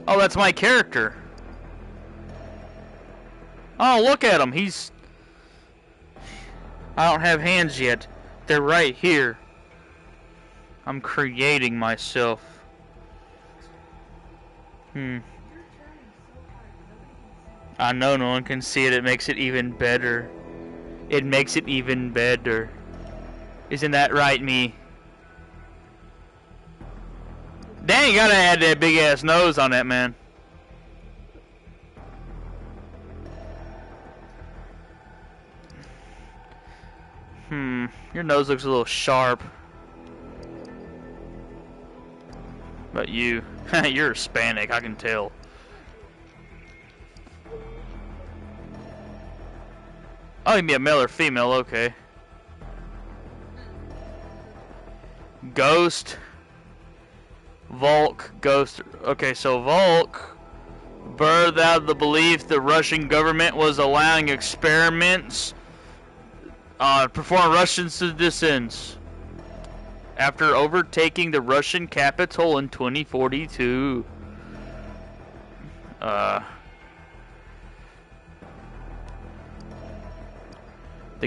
Oh, that's my character. Oh, look at him. He's... I don't have hands yet. They're right here. I'm creating myself. I know no one can see it. It makes it even better. It makes it even better. Isn't that right, me? Dang, you gotta add that big ass nose on that man. Your nose looks a little sharp. But you're Hispanic, I can tell. Oh, you can be a male or female, okay. Ghost. Volk, Ghost. Okay, so Volk birthed out of the belief the Russian government was allowing experiments perform Russian citizens after overtaking the Russian capital in 2042. The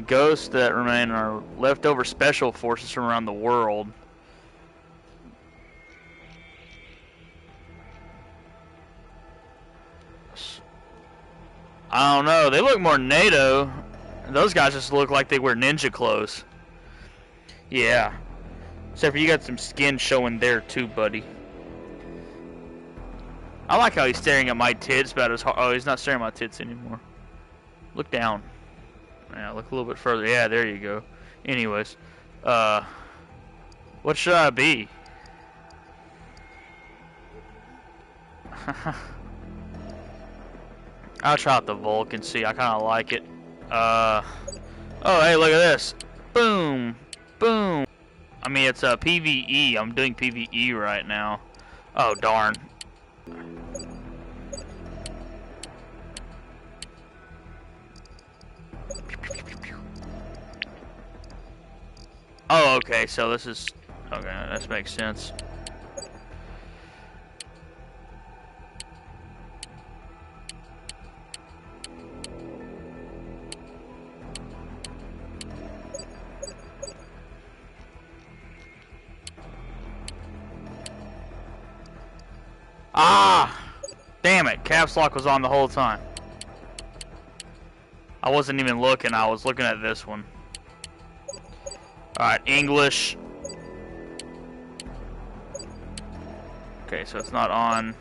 ghosts that remain are leftover special forces from around the world. I don't know. They look more NATO. Those guys just look like they wear ninja clothes. Yeah. Except for you got some skin showing there too, buddy. I like how he's staring at my tits about as hard. Oh, he's not staring at my tits anymore. Look down. Yeah, look a little bit further. Yeah, there you go. Anyways. What should I be? I'll try out the Volk and see. I kind of like it. Oh, hey, look at this. Boom. Boom. I mean, it's a PvE. I'm doing PvE right now. Oh, darn. Oh, okay. So this is... Okay, that makes sense. Ah! Damn it, caps lock was on the whole time. I wasn't even looking, I was looking at this one. Alright, English. Okay, so it's not on.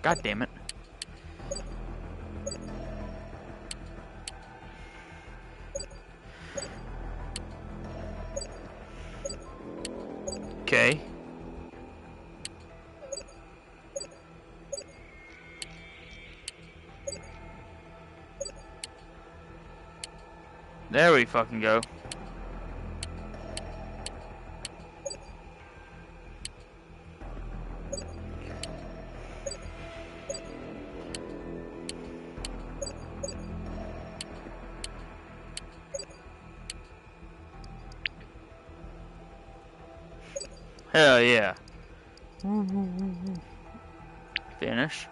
God damn it. Okay. There we fucking go. Hell yeah. Finish.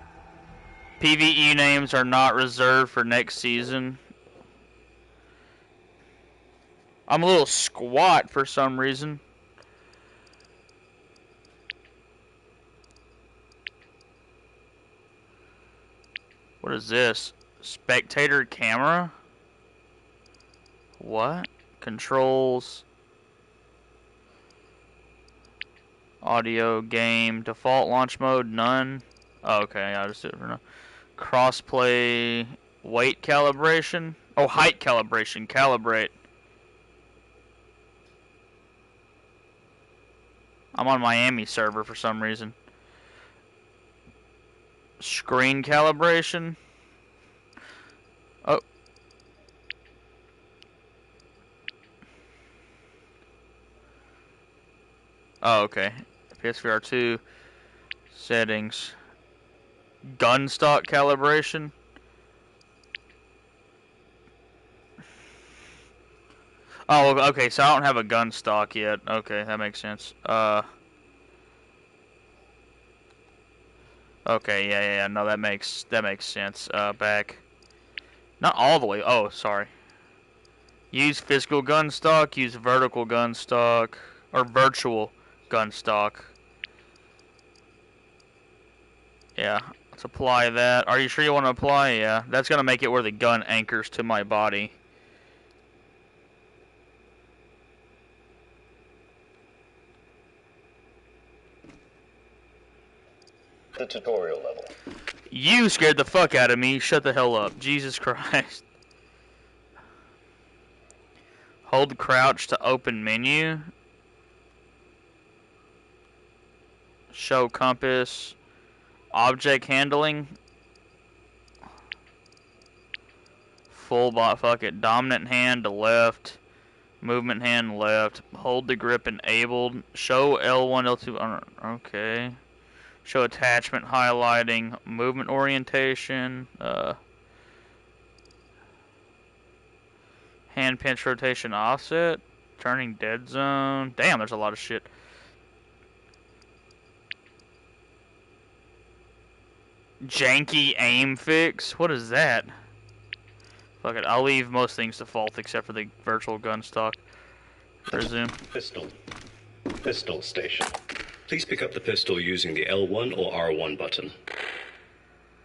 PvE names are not reserved for next season. I'm a little squat for some reason. What is this? Spectator camera? What? Controls. Audio, game, default launch mode, none. Oh, okay, I'll just do it for now. Crossplay, weight calibration. Oh, height calibration, calibrate. I'm on Miami server for some reason. Screen calibration. Oh. Oh, okay. PSVR 2 settings. Gun stock calibration. Oh, okay, so I don't have a gun stock yet. Okay, that makes sense. Okay, yeah, no, that makes sense. Back. Not all the way. Oh, sorry. Use physical gun stock, use vertical gun stock, or virtual gun stock. Yeah, let's apply that. Are you sure you want to apply? Yeah, that's gonna make it where the gun anchors to my body. The tutorial level. You scared the fuck out of me. Shut the hell up. Jesus Christ. Hold crouch to open menu. Show compass. Object handling. Full bot, fuck it. Dominant hand to left. Movement hand left. Hold the grip enabled. Show L1, L2. Okay. Show attachment highlighting. Movement orientation. Hand pinch rotation offset. Turning dead zone. Damn, there's a lot of shit. Janky aim fix? What is that? Fuck it, I'll leave most things default except for the virtual gun stock. Resume. Pistol station. Please pick up the pistol using the L1 or R1 button.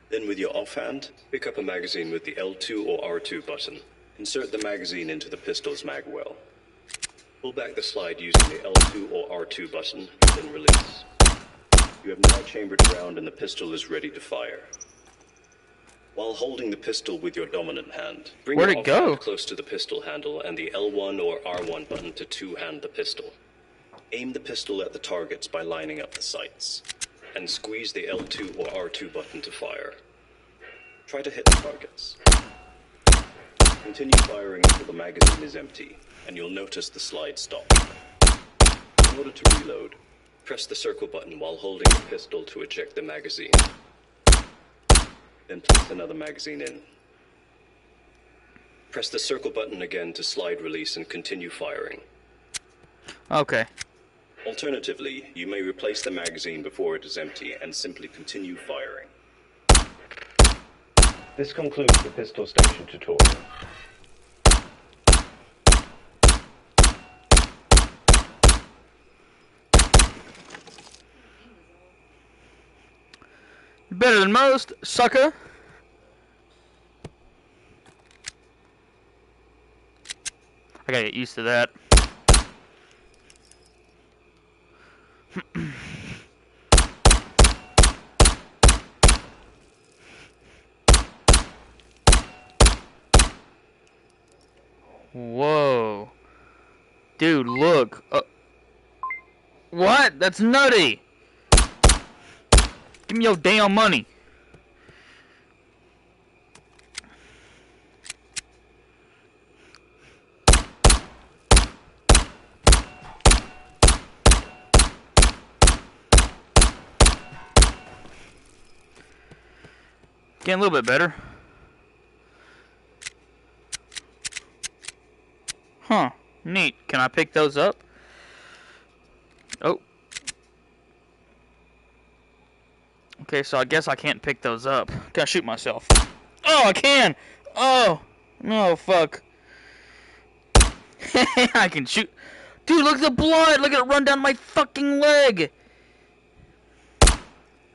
Then with your offhand, pick up a magazine with the L2 or R2 button. Insert the magazine into the pistol's mag well. Pull back the slide using the L2 or R2 button, then release. You have now chambered round and the pistol is ready to fire. While holding the pistol with your dominant hand, bring your offhand close to the pistol handle and the L1 or R1 button to two-hand the pistol. Aim the pistol at the targets by lining up the sights, and squeeze the L2 or R2 button to fire. Try to hit the targets. Continue firing until the magazine is empty, and you'll notice the slide stop. In order to reload, press the circle button while holding the pistol to eject the magazine. Then place another magazine in. Press the circle button again to slide release and continue firing. Okay. Alternatively, you may replace the magazine before it is empty and simply continue firing. This concludes the pistol station tutorial. Better than most, sucker. I gotta get used to that. Whoa. Dude, look. What? That's nutty. Give me your damn money. Getting a little bit better. Huh. Neat. Can I pick those up? Oh. Okay, so I guess I can't pick those up. Can I shoot myself? Oh, I can! Oh! No, fuck. I can shoot. Dude, look at the blood! Look at it run down my fucking leg!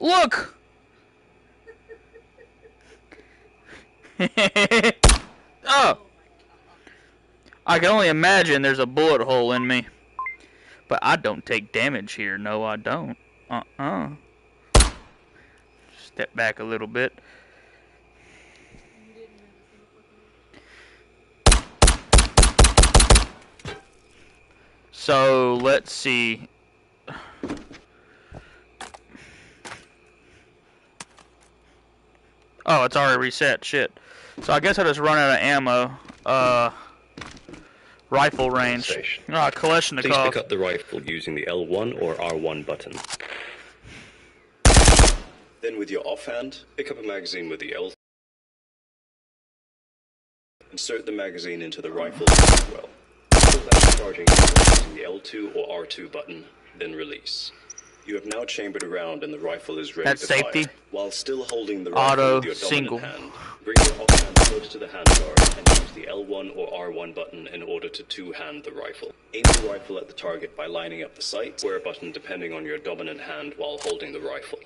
Look! Oh! I can only imagine there's a bullet hole in me. But I don't take damage here. No, I don't. Step back a little bit. So, let's see. Oh, it's already reset. Shit. So I guess I just run out of ammo. Rifle range. Kalashnikov. Please pick up the rifle using the L1 or R1 button. Then with your offhand, pick up a magazine with the L. Insert the magazine into the rifle as well. Pull Charging using the L2 or R2 button, then release. You have now chambered around and the rifle is ready That's to safety. fire. While still holding the Auto, rifle with your single. dominant hand, bring your offhand close to the handguard and use the L1 or R1 button in order to two-hand the rifle. Aim the rifle at the target by lining up the sight, square button depending on your dominant hand while holding the rifle.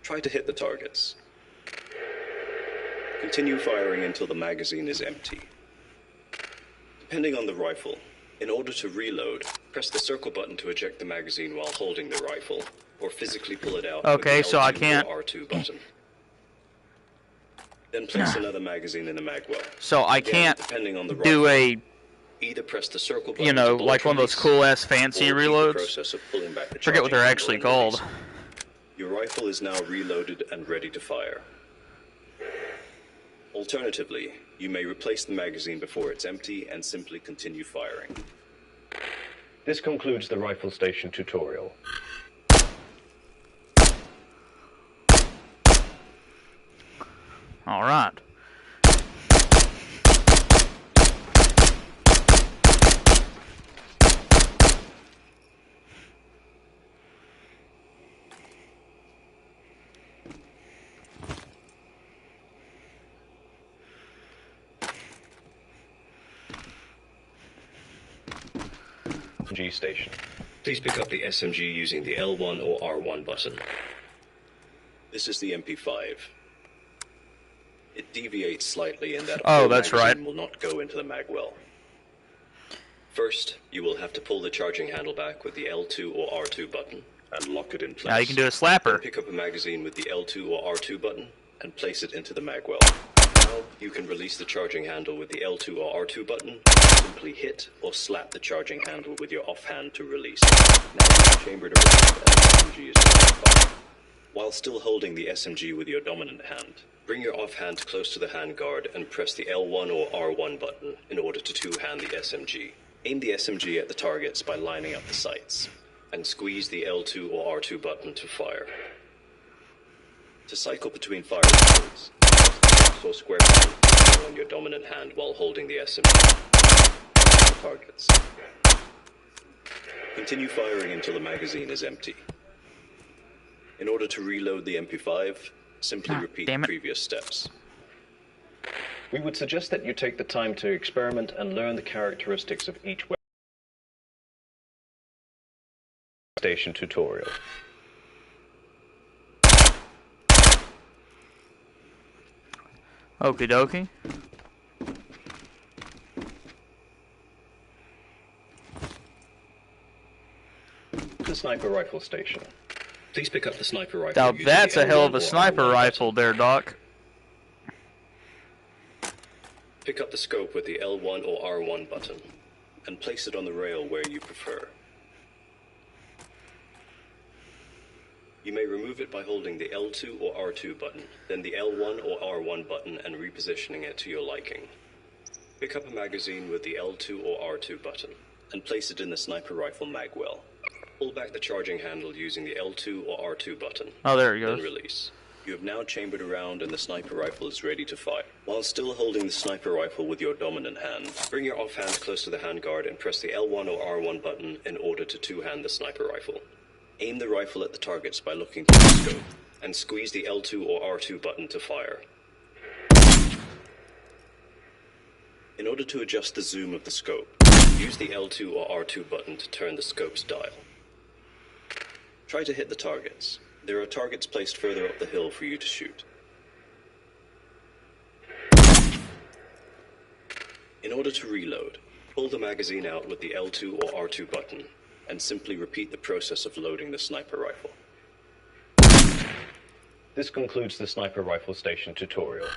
Try to hit the targets. Continue firing until the magazine is empty. Depending on the rifle, in order to reload, press the circle button to eject the magazine while holding the rifle, or physically pull it out Okay, with the so I L2 can't. or R2 button. Then place another magazine in the magwell. So I Again, can't depending on the do rifle, either press the circle button you know, to like one of those cool ass fancy or repeat the reloads. process of pulling back the Forget what they're charging actually handle and called. releasing. Your rifle is now reloaded and ready to fire. Alternatively, you may replace the magazine before it's empty and simply continue firing. This concludes the rifle station tutorial. All right. G station. Please pick up the SMG using the L1 or R1 button. This is the MP5. It deviates slightly in that Oh, the that's magazine right. will not go into the magwell. First, you will have to pull the charging handle back with the L2 or R2 button and lock it in place. Now you can do a Then slapper. pick up a magazine with the L2 or R2 button and place it into the magwell. Now you can release the charging handle with the L2 or R2 button. Simply hit or slap the charging handle with your offhand to release. Now you've chambered around and the SMG is fire. While still holding the SMG with your dominant hand, bring your offhand close to the handguard and press the L1 or R1 button in order to two-hand the SMG. Aim the SMG at the targets by lining up the sights, and squeeze the L2 or R2 button to fire. To cycle between fire modes, press the or square button on your dominant hand while holding the SMG. Targets. Continue firing until the magazine is empty. In order to reload the MP5, simply repeat the previous steps. We would suggest that you take the time to experiment and learn the characteristics of each weapon. Station tutorial. Okie dokie. The sniper rifle station. Please pick up the sniper rifle. Now using that's the a hell L1 of a or sniper R1 rifle button. there, Doc. Pick up the scope with the L1 or R1 button and place it on the rail where you prefer. You may remove it by holding the L2 or R2 button, then the L1 or R1 button and repositioning it to your liking. Pick up a magazine with the L2 or R2 button and place it in the sniper rifle magwell. Pull back the charging handle using the L2 or R2 button. Oh, there he goes. Then release. You have now chambered around and the sniper rifle is ready to fire. While still holding the sniper rifle with your dominant hand, bring your offhand close to the handguard and press the L1 or R1 button in order to two-hand the sniper rifle. Aim the rifle at the targets by looking through the scope, and squeeze the L2 or R2 button to fire. In order to adjust the zoom of the scope, use the L2 or R2 button to turn the scope's dial. Try to hit the targets. There are targets placed further up the hill for you to shoot. In order to reload, pull the magazine out with the L2 or R2 button, and simply repeat the process of loading the sniper rifle. This concludes the sniper rifle station tutorial.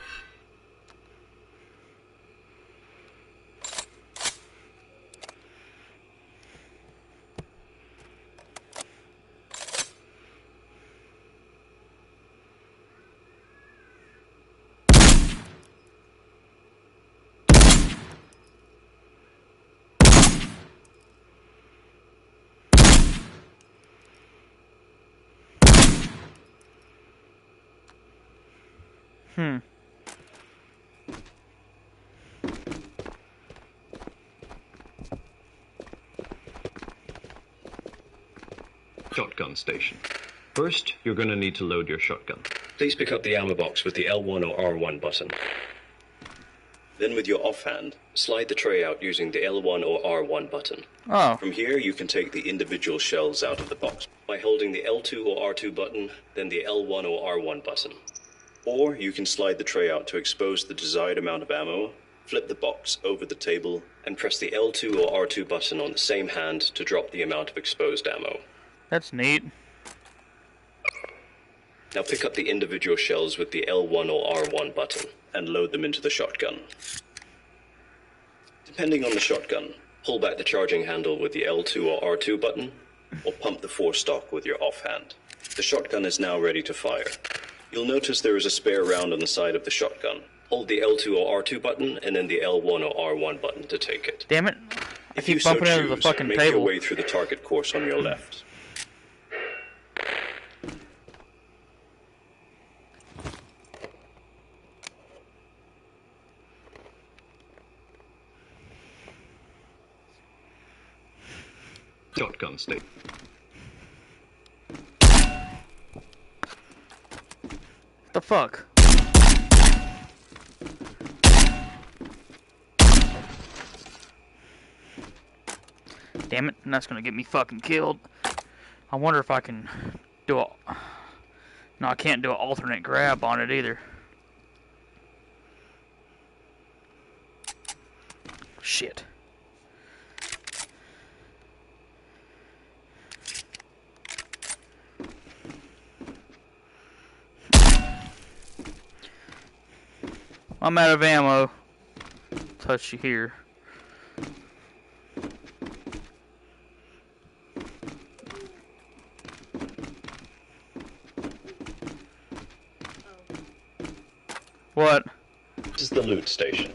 Shotgun station. First, you're going to need to load your shotgun. Please pick up the ammo box with the L1 or R1 button. Then with your offhand, slide the tray out using the L1 or R1 button. Oh. From here, you can take the individual shells out of the box by holding the L2 or R2 button, then the L1 or R1 button. Or you can slide the tray out to expose the desired amount of ammo, flip the box over the table, and press the L2 or R2 button on the same hand to drop the amount of exposed ammo. That's neat. Now pick up the individual shells with the L1 or R1 button and load them into the shotgun. Depending on the shotgun, pull back the charging handle with the L2 or R2 button, or pump the forestock with your offhand. The shotgun is now ready to fire. You'll notice there is a spare round on the side of the shotgun. Hold the L2 or R2 button and then the L1 or R1 button to take it. Damn it. If you so choose, make your way through the target course on your left. Shotgun state. What the fuck? Damn it, and that's gonna get me fucking killed. I wonder if I can do a... No, I can't do an alternate grab on it either. Shit. I'm out of ammo. Touch you here. What? This is the loot station.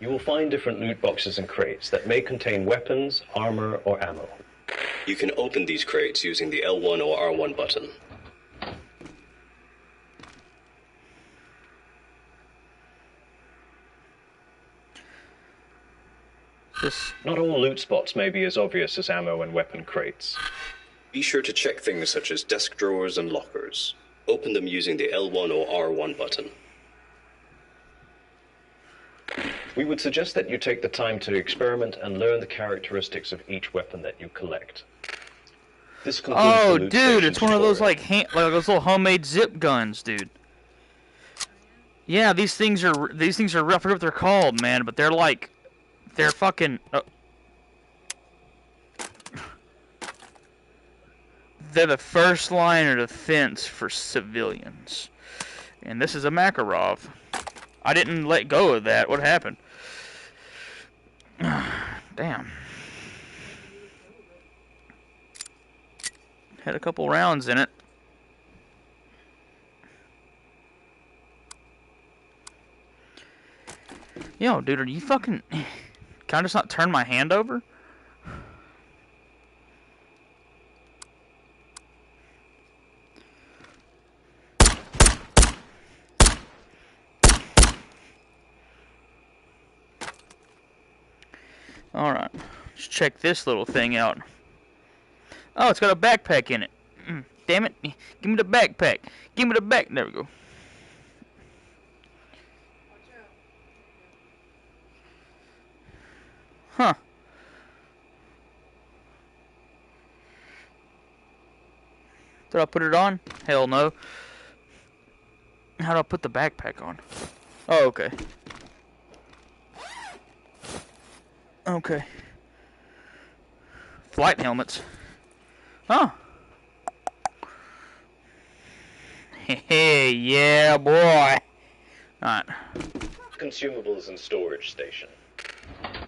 You will find different loot boxes and crates that may contain weapons, armor, or ammo. You can open these crates using the L1 or R1 button. Not all loot spots may be as obvious as ammo and weapon crates. Be sure to check things such as desk drawers and lockers. Open them using the L1 or R1 button. We would suggest that you take the time to experiment and learn the characteristics of each weapon that you collect. This concludes the loot dude, it's one of those tutorial. like those little homemade zip guns, dude. Yeah, these things are rough. I forget what they're called, man, but they're fucking. They're the first line of defense for civilians, and this is a Makarov. I didn't let go of that. What happened? Damn. Had a couple rounds in it. Yo, dude, are you fucking... Can I just not turn my hand over? Alright, let's check this little thing out. Oh, it's got a backpack in it. Damn it. Give me the backpack. Give me the back. There we go. Huh. Did I put it on? Hell no. How do I put the backpack on? Oh, okay. Okay. Flight helmets. Huh. Hey, yeah, boy. Alright. Consumables and storage station.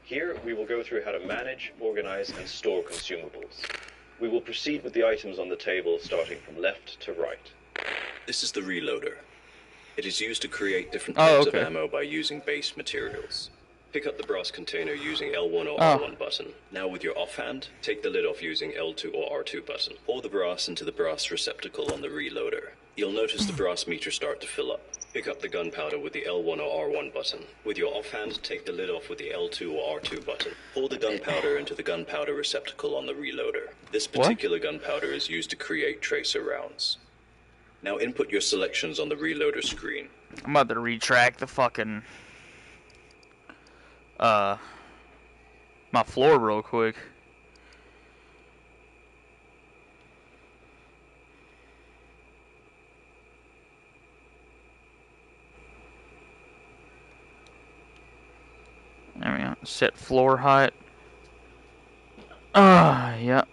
Here, we will go through how to manage, organize, and store consumables. We will proceed with the items on the table starting from left to right. This is the reloader. It is used to create different types of ammo by using base materials. Pick up the brass container using L1 or R1 button. Now with your offhand, take the lid off using L2 or R2 button. Pour the brass into the brass receptacle on the reloader. You'll notice the brass meter start to fill up. Pick up the gunpowder with the L1 or R1 button. With your offhand, take the lid off with the L2 or R2 button. Pour the gunpowder into the gunpowder receptacle on the reloader. This particular gunpowder is used to create tracer rounds. Now input your selections on the reloader screen. I'm about to retract the fucking my floor real quick. There we go. Set floor height. Yeah.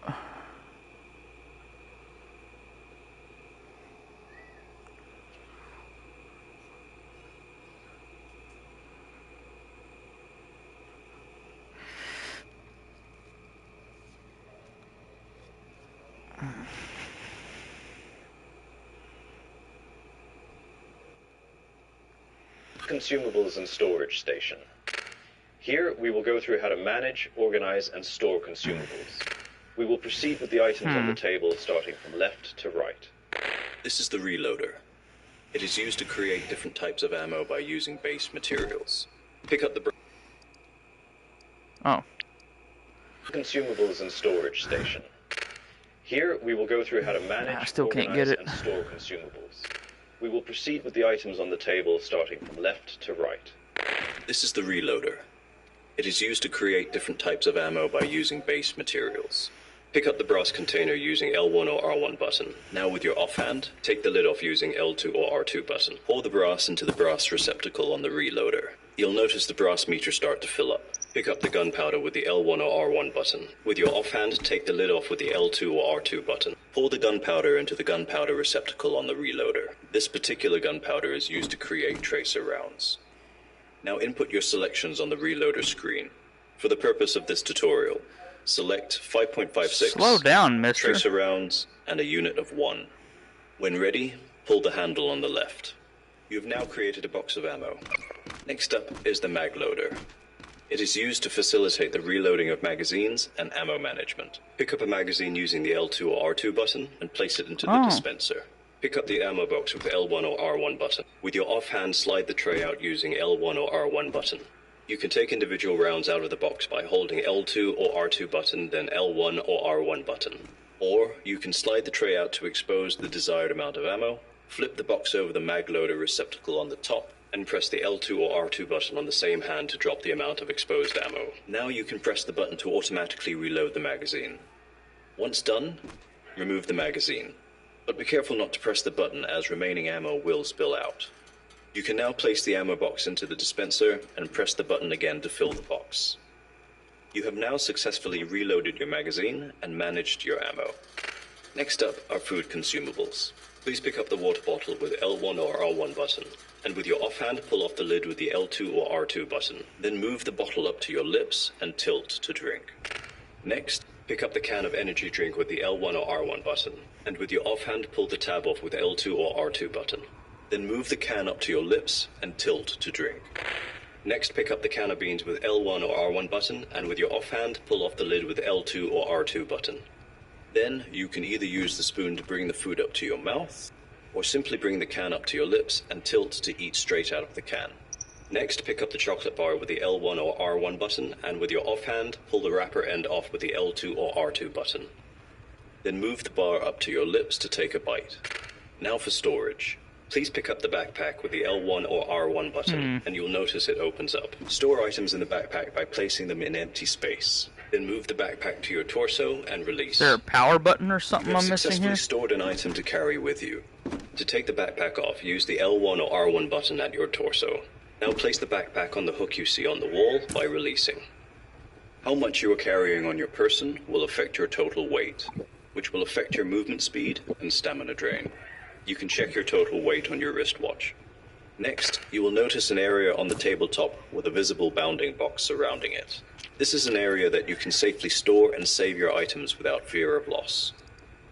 Consumables and storage station. Here, we will go through how to manage, organize, and store consumables. We will proceed with the items on the table starting from left to right. This is the reloader. It is used to create different types of ammo by using base materials. Pick up the consumables and storage station. Here, we will go through how to manage, organize, and store consumables. We will proceed with the items on the table starting from left to right. This is the reloader. It is used to create different types of ammo by using base materials. Pick up the brass container using L1 or R1 button. Now with your offhand, take the lid off using L2 or R2 button. Pour the brass into the brass receptacle on the reloader. You'll notice the brass meter start to fill up. Pick up the gunpowder with the L1 or R1 button. With your offhand, take the lid off with the L2 or R2 button. Pour the gunpowder into the gunpowder receptacle on the reloader. This particular gunpowder is used to create tracer rounds. Now input your selections on the reloader screen. For the purpose of this tutorial, select 5.56, slow down, mister, tracer rounds, and a unit of 1. When ready, pull the handle on the left. You have now created a box of ammo. Next up is the mag loader. It is used to facilitate the reloading of magazines and ammo management. Pick up a magazine using the L2 or R2 button and place it into the dispenser. Pick up the ammo box with the L1 or R1 button. With your offhand, slide the tray out using L1 or R1 button. You can take individual rounds out of the box by holding L2 or R2 button, then L1 or R1 button. Or you can slide the tray out to expose the desired amount of ammo, flip the box over the mag loader receptacle on the top, and press the L2 or R2 button on the same hand to drop the amount of exposed ammo. Now you can press the button to automatically reload the magazine. Once done, remove the magazine. But be careful not to press the button, as remaining ammo will spill out. You can now place the ammo box into the dispenser and press the button again to fill the box. You have now successfully reloaded your magazine and managed your ammo. Next up are food consumables. Please pick up the water bottle with L1 or R1 button, and with your offhand pull off the lid with the L2 or R2 button. Then move the bottle up to your lips and tilt to drink. Next, pick up the can of energy drink with the L1 or R1 button, and with your offhand pull the tab off with L2 or R2 button. Then move the can up to your lips and tilt to drink. Next, pick up the can of beans with L1 or R1 button, and with your offhand pull off the lid with L2 or R2 button. Then, you can either use the spoon to bring the food up to your mouth, or simply bring the can up to your lips and tilt to eat straight out of the can. Next, pick up the chocolate bar with the L1 or R1 button, and with your offhand, pull the wrapper end off with the L2 or R2 button. Then move the bar up to your lips to take a bite. Now for storage. Please pick up the backpack with the L1 or R1 button, and you'll notice it opens up. Store items in the backpack by placing them in empty space. Then move the backpack to your torso and release. Is there a power button or something I'm missing here? You've successfully stored an item to carry with you. To take the backpack off, use the L1 or R1 button at your torso. Now place the backpack on the hook you see on the wall by releasing. How much you are carrying on your person will affect your total weight, which will affect your movement speed and stamina drain. You can check your total weight on your wristwatch. Next, you will notice an area on the tabletop with a visible bounding box surrounding it. This is an area that you can safely store and save your items without fear of loss.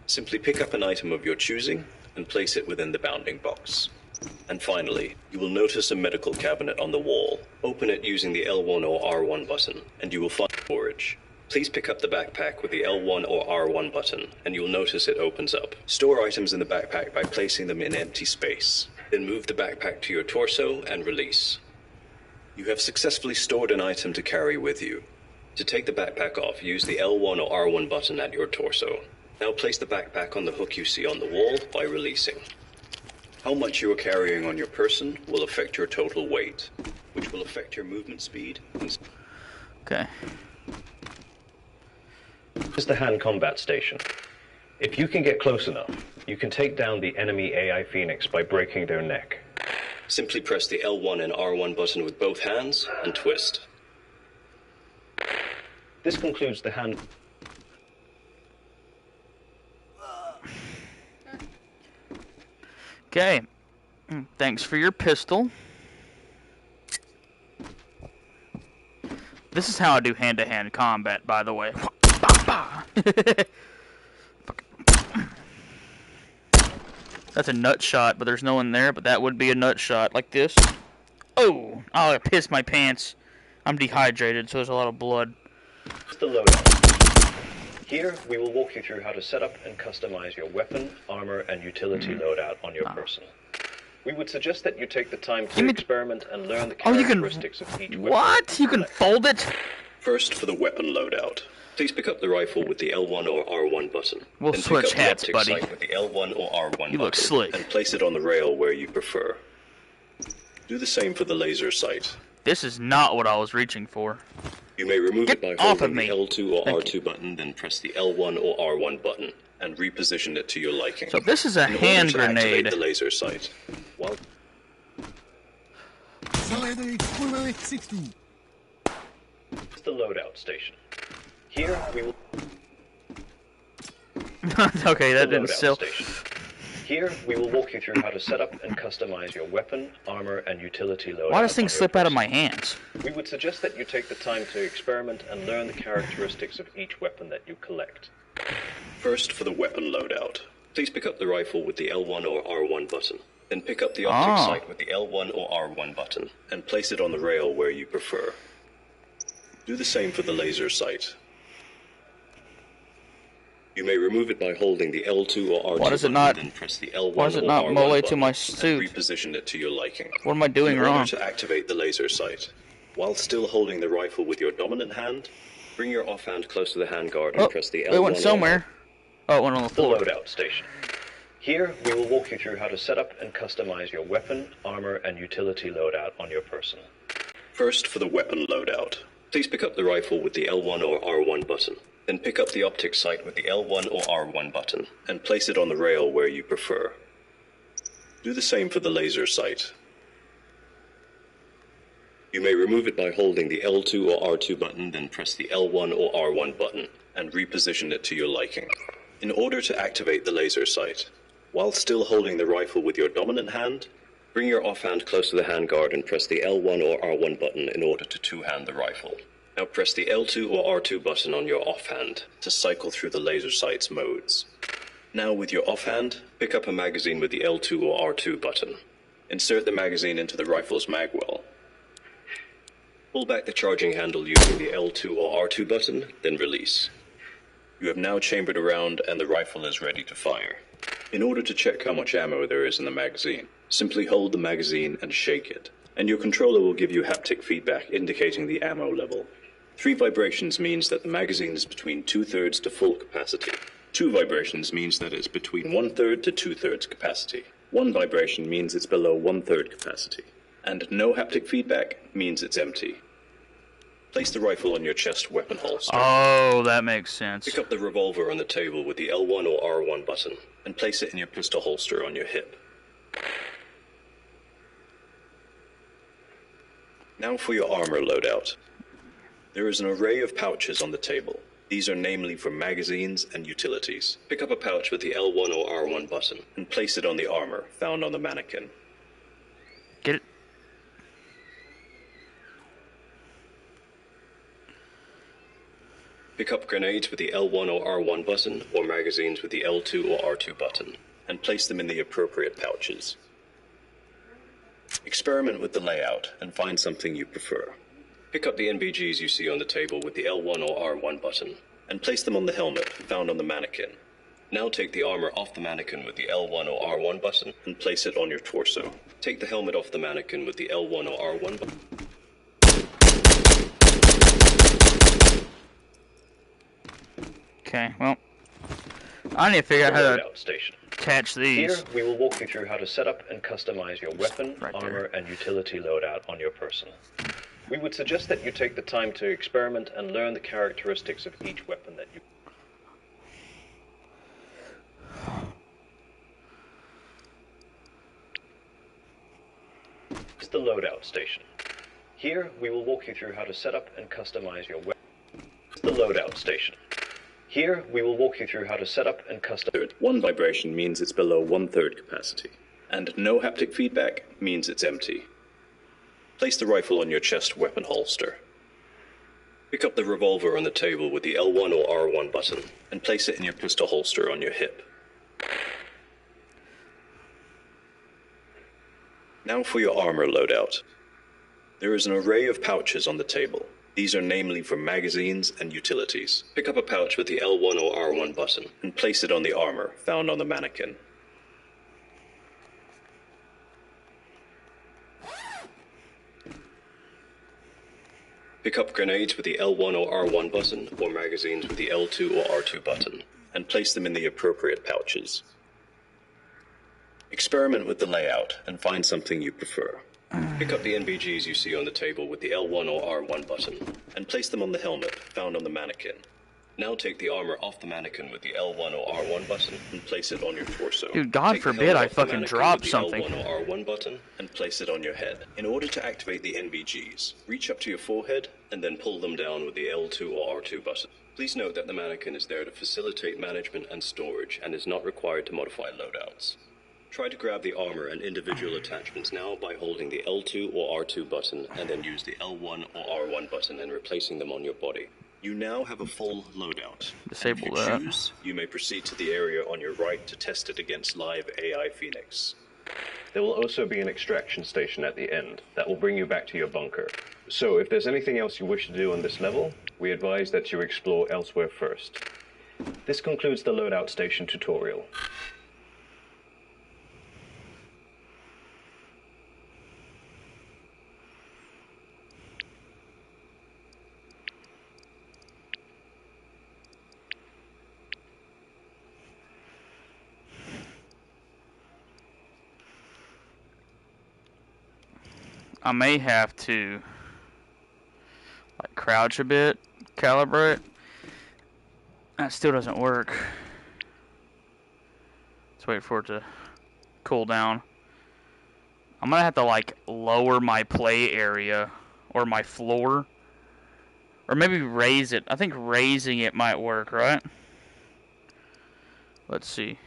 Simply pick up an item of your choosing and place it within the bounding box. And finally, you will notice a medical cabinet on the wall. Open it using the L1 or R1 button, and you will find storage. Please pick up the backpack with the L1 or R1 button, and you'll notice it opens up. Store items in the backpack by placing them in empty space. Then move the backpack to your torso and release. You have successfully stored an item to carry with you. To take the backpack off, use the L1 or R1 button at your torso. Now place the backpack on the hook you see on the wall by releasing. How much you are carrying on your person will affect your total weight, which will affect your movement speed. Okay. This is the hand combat station. If you can get close enough, you can take down the enemy AI Phoenix by breaking their neck. Simply press the L1 and R1 button with both hands and twist. This concludes the hand... Okay. Thanks for your pistol. This is how I do hand-to-hand combat, by the way. That's a nut shot, but there's no one there, but that would be a nut shot, like this. Oh, I pissed my pants. I'm dehydrated, so there's a lot of blood. It's the loadout. Here, we will walk you through how to set up and customize your weapon, armor, and utility loadout on your person. We would suggest that you take the time to experiment and learn the characteristics of each weapon. What? You can fold it? First, for the weapon loadout. Please pick up the rifle with the L1 or R1 button. We'll then switch pick up hats, the buddy. sight with the L1 or R1 You look button slick. and place it on the rail where you prefer. Do the same for the laser sight. This is not what I was reaching for. You may remove Get it by off holding of the me. L2 or Thank R2 button, then press the L1 or R1 button and reposition it to your liking. So this is a In hand order to activate grenade. the laser sight. While it's the loadout station. Here we will... Okay, that The didn't loadout sell. station. Here we will walk you through how to set up and customize your weapon, armor, and utility loadout. Why does things on your slip out of person. my hands? We would suggest that you take the time to experiment and learn the characteristics of each weapon that you collect. First, for the weapon loadout. Please pick up the rifle with the L1 or R1 button. Then pick up the optic sight with the L1 or R1 button and place it on the rail where you prefer. Do the same for the laser sight. You may remove it by holding the L2 or R2 Why does it button, not- then press the L1 why is it or not R1 mole to button my and suit? reposition it to your liking. What am I doing In wrong? order to activate the laser sight, while still holding the rifle with your dominant hand, bring your offhand close to the handguard and Oh, press the L1 it went somewhere. Oh, it went on the the floor. loadout station. Here, we will walk you through how to set up and customize your weapon, armor, and utility loadout on your person. First, for the weapon loadout. Please pick up the rifle with the L1 or R1 button. Then pick up the optic sight with the L1 or R1 button and place it on the rail where you prefer. Do the same for the laser sight. You may remove it by holding the L2 or R2 button, then press the L1 or R1 button and reposition it to your liking. In order to activate the laser sight, while still holding the rifle with your dominant hand, bring your offhand close to the handguard and press the L1 or R1 button in order to two-hand the rifle. Now press the L2 or R2 button on your offhand to cycle through the laser sight's modes. Now with your offhand, pick up a magazine with the L2 or R2 button. Insert the magazine into the rifle's magwell. Pull back the charging handle using the L2 or R2 button, then release. You have now chambered a round and the rifle is ready to fire. In order to check how much ammo there is in the magazine, simply hold the magazine and shake it, and your controller will give you haptic feedback indicating the ammo level. 3 vibrations means that the magazine is between 2/3 to full capacity. 2 vibrations means that it's between 1/3 to 2/3 capacity. 1 vibration means it's below 1/3 capacity. And no haptic feedback means it's empty. Place the rifle on your chest weapon holster. Oh, that makes sense. Pick up the revolver on the table with the L1 or R1 button and place it in your pistol holster on your hip. Now for your armor loadout. There is an array of pouches on the table. These are namely for magazines and utilities. Pick up a pouch with the L1 or R1 button and place it on the armor found on the mannequin. Get it? Pick up grenades with the L1 or R1 button or magazines with the L2 or R2 button and place them in the appropriate pouches. Experiment with the layout and find something you prefer. Pick up the NVGs you see on the table with the L1 or R1 button, and place them on the helmet found on the mannequin. Now take the armor off the mannequin with the L1 or R1 button and place it on your torso. Take the helmet off the mannequin with the L1 or R1 button. Okay, well, I need to figure out how to Station. attach these. Here, we will walk you through how to set up and customize your weapon, Right there. armor, and utility loadout on your person. We would suggest that you take the time to experiment and learn the characteristics of each weapon that you... It's the loadout station. Here, we will walk you through how to set up and customize your weapon. It's the loadout station. Here, we will walk you through how to set up and customize. One vibration means it's below 1/3 capacity, and no haptic feedback means it's empty. Place the rifle on your chest weapon holster. Pick up the revolver on the table with the L1 or R1 button, and place it in your pistol holster on your hip. Now for your armor loadout. There is an array of pouches on the table. These are namely for magazines and utilities. Pick up a pouch with the L1 or R1 button and place it on the armor found on the mannequin. Pick up grenades with the L1 or R1 button or magazines with the L2 or R2 button and place them in the appropriate pouches. Experiment with the layout and find something you prefer. Pick up the NVGs you see on the table with the L1 or R1 button and place them on the helmet found on the mannequin. Now take the armor off the mannequin with the L1 or R1 button and place it on your torso. Dude, God forbid I fucking drop something. Take the L1 or R1 button and place it on your head. In order to activate the NVGs, reach up to your forehead and then pull them down with the L2 or R2 button. Please note that the mannequin is there to facilitate management and storage and is not required to modify loadouts. Try to grab the armor and individual attachments now by holding the L2 or R2 button and then use the L1 or R1 button and replacing them on your body. You now have a full loadout. Disable if you that. choose, you may proceed to the area on your right to test it against live AI Phoenix. There will also be an extraction station at the end that will bring you back to your bunker. So if there's anything else you wish to do on this level, we advise that you explore elsewhere first. This concludes the loadout station tutorial. I may have to like crouch a bit, calibrate. That still doesn't work. Let's wait for it to cool down. I'm gonna have to like lower my play area or my floor, or maybe raise it. I think raising it might work, right? Let's see.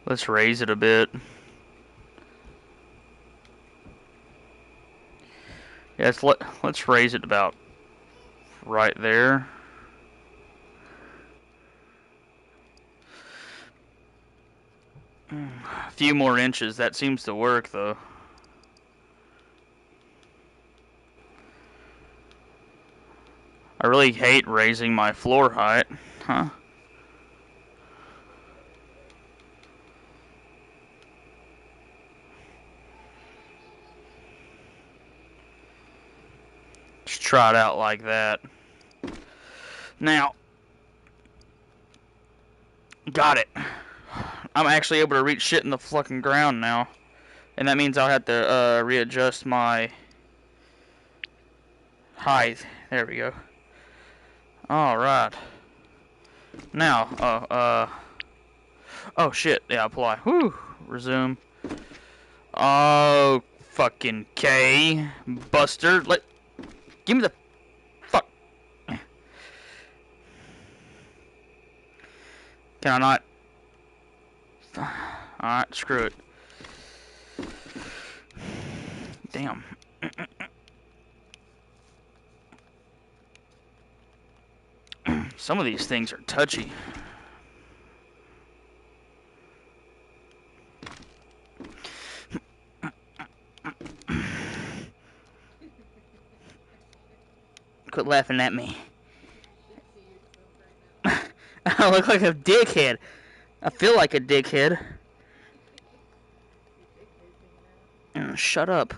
Let's raise it a bit. Yeah, let's raise it about right there. A few more inches. That seems to work, though. I really hate raising my floor height. Huh? Just try it out like that. Now, got it. I'm actually able to reach shit in the fucking ground now. And that means I'll have to readjust my height. There we go. Alright. Now, oh shit, yeah, apply. Whew, resume. Oh, fucking K. Buster, give me the fuck. Can I not? Alright, screw it. Damn. Some of these things are touchy. Quit laughing at me. I look like a dickhead. I feel like a dickhead. Shut up.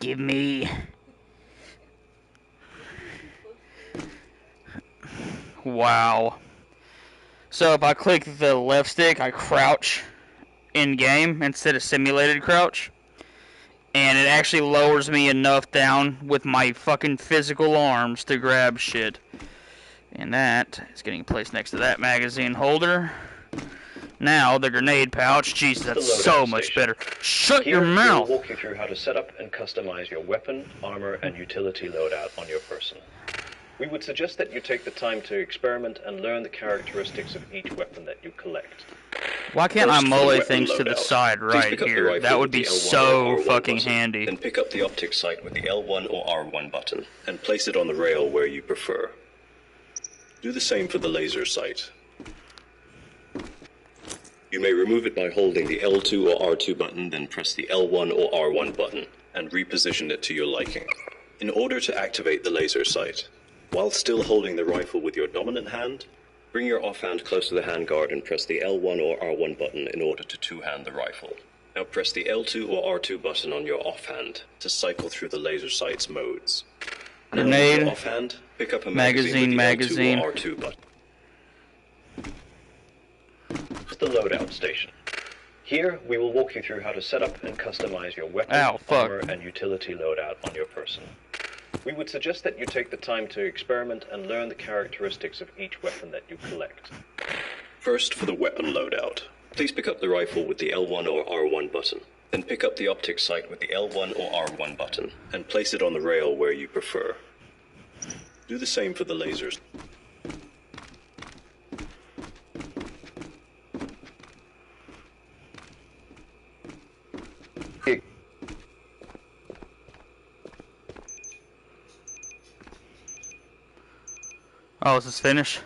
Give me. Wow. So if I click the left stick, I crouch in game instead of simulated crouch. And it actually lowers me enough down with my fucking physical arms to grab shit. And that is getting placed next to that magazine holder. Now, the grenade pouch. Jesus, that's so much better. Shut your mouth! We'll walk you through how to set up and customize your weapon, armor, and utility loadout on your person. We would suggest that you take the time to experiment and learn the characteristics of each weapon that you collect. Why can't I mole things to the side right here? That would be so fucking handy. Then pick up the optic sight with the L1 or R1 button and place it on the rail where you prefer. Do the same for the laser sight. You may remove it by holding the L2 or R2 button, then press the L1 or R1 button and reposition it to your liking. In order to activate the laser sight, while still holding the rifle with your dominant hand, bring your offhand close to the handguard and press the L1 or R1 button in order to two-hand the rifle. Now press the L2 or R2 button on your offhand to cycle through the laser sight's modes. Grenade, offhand, pick up a magazine. L2 or R2 button. The loadout station. Here, we will walk you through how to set up and customize your weapon, armor, and utility loadout on your person. We would suggest that you take the time to experiment and learn the characteristics of each weapon that you collect. First, for the weapon loadout, please pick up the rifle with the L1 or R1 button. Then pick up the optic sight with the L1 or R1 button and place it on the rail where you prefer. Do the same for the lasers. Oh, is this finished?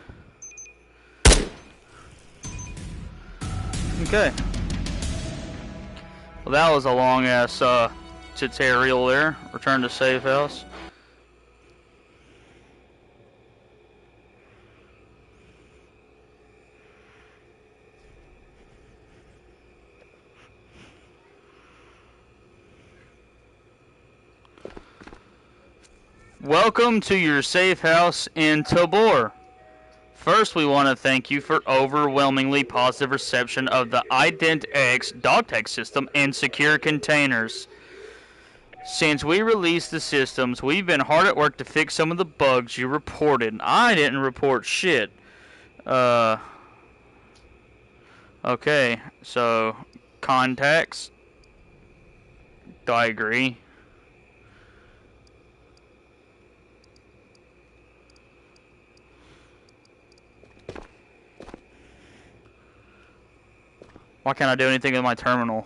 Okay. Well, that was a long-ass tutorial there. Return to safe house. Welcome to your safe house in Tabor. First, we want to thank you for overwhelmingly positive reception of the IdentX dog tag system and secure containers. Since we released the systems, we've been hard at work to fix some of the bugs you reported. I didn't report shit. Okay, so contacts. I agree. Why can't I do anything with my terminal?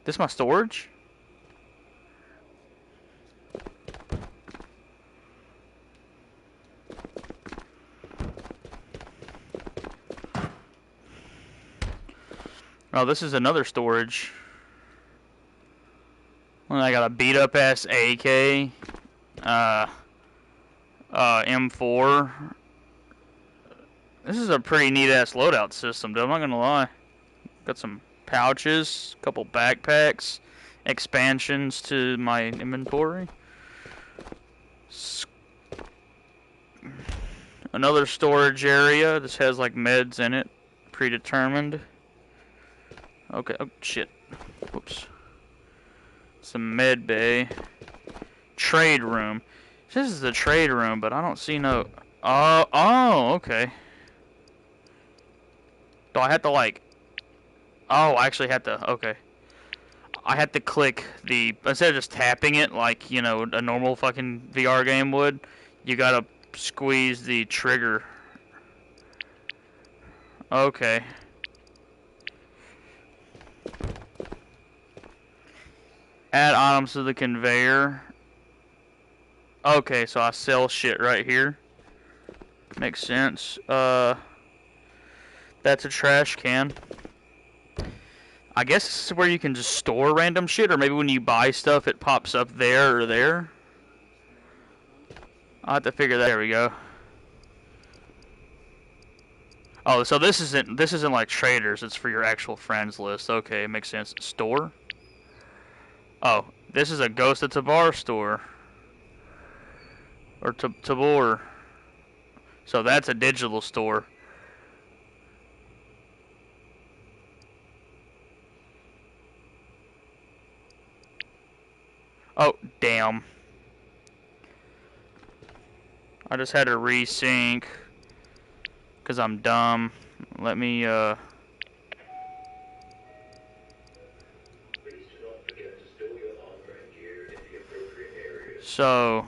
This my storage? Oh, this is another storage. Well, I got a beat up ass AK, M4. This is a pretty neat ass loadout system, dude. I'm not gonna lie. Got some pouches, a couple backpacks, expansions to my inventory. Another storage area. This has like meds in it, predetermined. Okay. Oh shit. Whoops. Some med bay. Trade room. This is the trade room, but I don't see no. Oh, okay. Do I have to like... Oh, I actually have to... Okay. I had to click the... Instead of just tapping it like, you know, a normal fucking VR game would, you gotta squeeze the trigger. Okay. Add items to the conveyor. Okay, so I sell shit right here. Makes sense. That's a trash can. I guess this is where you can just store random shit, or maybe when you buy stuff it pops up there or there. I'll have to figure that. There we go. Oh, so this isn't like traders, it's for your actual friends list. Okay, makes sense. Store? Oh, this is a Ghost of Tabor store. Or Tabor. So that's a digital store. Oh, damn. I just had to resync. Because I'm dumb. Let me, So...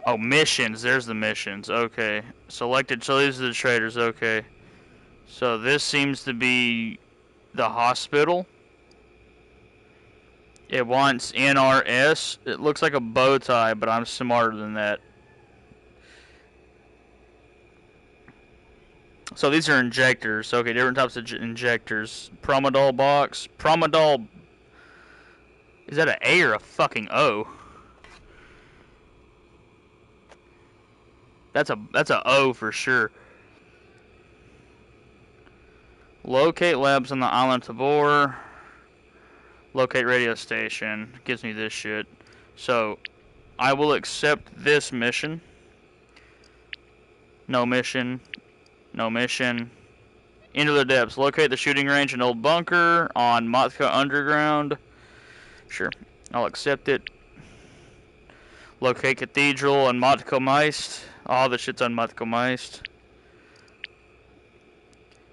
Oh, missions. There's the missions. Okay. Selected. So these are the traders. Okay. So this seems to be the hospital. It wants NRS. It looks like a bow tie, but I'm smarter than that. So these are injectors. Okay, different types of injectors. Promadol box. Promadol. Is that an A or a fucking O? That's a O for sure. Locate labs on the island Tabor. Locate radio station. Gives me this shit. So, I will accept this mission. No mission. No mission. Into the depths. Locate the shooting range and old bunker on Motka Underground. Sure. I'll accept it. Locate Cathedral and Motka Meist. All the shit's on Motka Meist.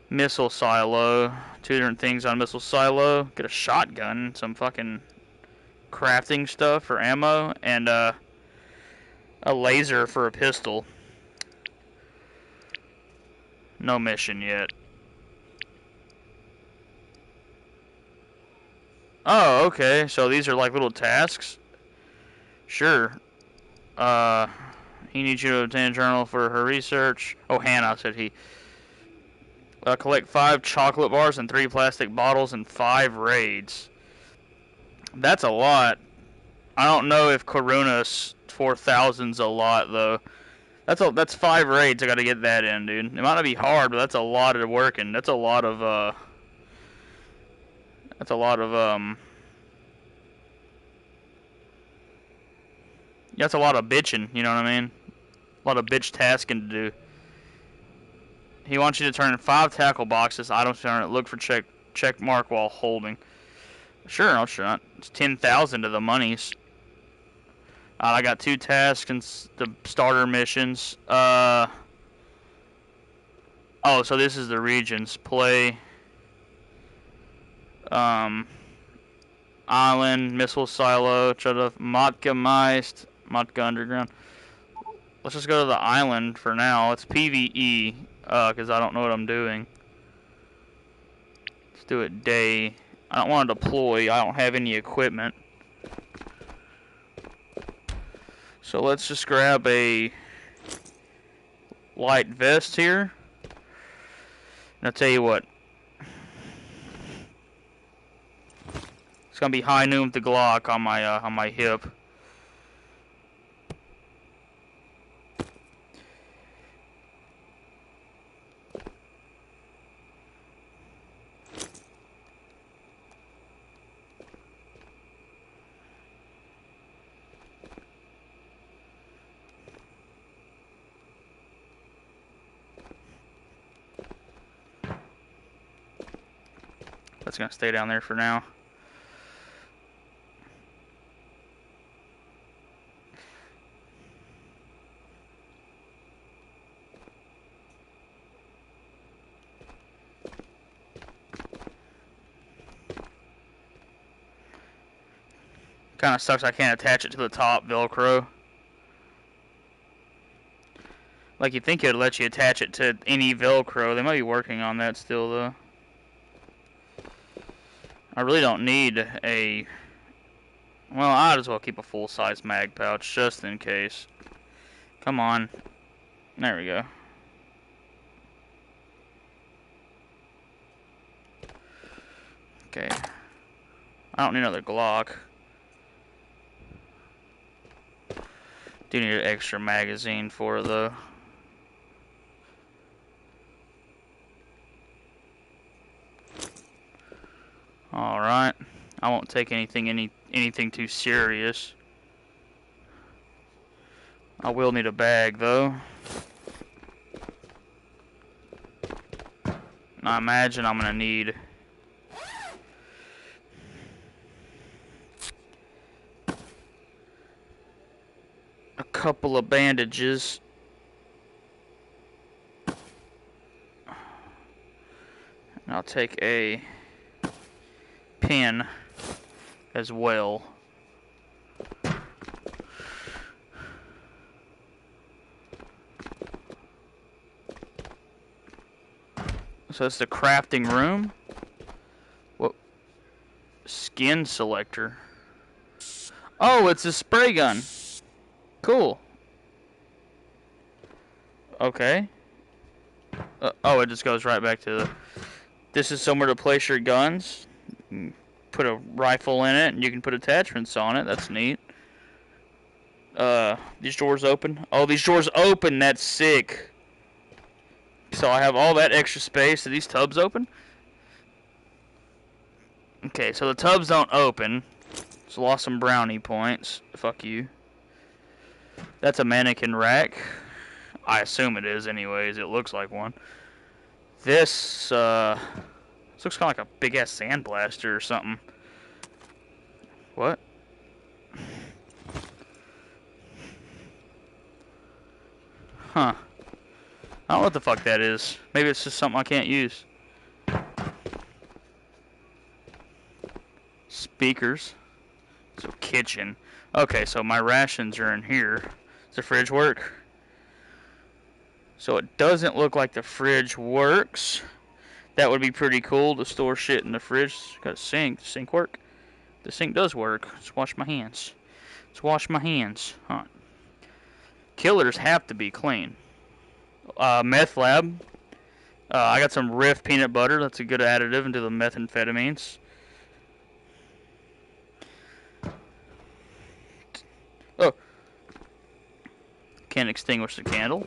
Missile silo. 2 different things on missile silo. Get a shotgun. Some fucking crafting stuff for ammo. And a laser for a pistol. No mission yet. Oh, okay. So these are like little tasks? Sure. He needs you to obtain a journal for her research. Oh, Hannah, said he. Collect 5 chocolate bars and 3 plastic bottles and 5 raids. That's a lot. I don't know if Karuna's 4,000's a lot, though. That's 5 raids I gotta get that in, dude. It might not be hard, but that's a lot of working. That's a lot of, that's a lot of bitching, you know what I mean? A lot of bitch tasking to do. He wants you to turn in 5 tackle boxes, items turn it, look for check mark while holding. Sure, I'll try it. It's 10,000 of the monies. I got 2 tasks and the starter missions. Oh, so this is the regions. Play. Island, missile silo, Motka Meist, Motka Underground. Let's just go to the island for now. It's PvE, because I don't know what I'm doing. Let's do it day. I don't want to deploy. I don't have any equipment. So let's just grab a light vest here. And I'll tell you what. It's gonna be high noon with the Glock on my hip. That's gonna stay down there for now. Kind of sucks I can't attach it to the top Velcro. Like, you'd think it would let you attach it to any Velcro. They might be working on that still, though. I really don't need a... Well, I might as well keep a full-size mag pouch, just in case. Come on. There we go. Okay. I don't need another Glock. Do need an extra magazine for it, though. Alright. I won't take anything too serious. I will need a bag, though. And I imagine I'm gonna need a couple of bandages. And I'll take a pin as well. So it's the crafting room. What? Skin selector. Oh, it's a spray gun. Cool. Okay. Oh, it just goes right back to the... This is somewhere to place your guns. Put a rifle in it, and you can put attachments on it. That's neat. These doors open? Oh, these doors open. That's sick. So I have all that extra space. Do these tubs open? Okay, so the tubs don't open. So lost some brownie points. Fuck you. That's a mannequin rack. I assume it is anyways. It looks like one. This looks kind of like a big-ass sandblaster or something. What? Huh. I don't know what the fuck that is. Maybe it's just something I can't use. Speakers. So kitchen. Okay, so my rations are in here. Does the fridge work? So it doesn't look like the fridge works. That would be pretty cool to store shit in the fridge. Got a sink. Does the sink work? The sink does work. Let's wash my hands. Let's wash my hands. Huh. Killers have to be clean. Meth lab. I got some Riff peanut butter. That's a good additive into the methamphetamines. Oh. Can't extinguish the candle.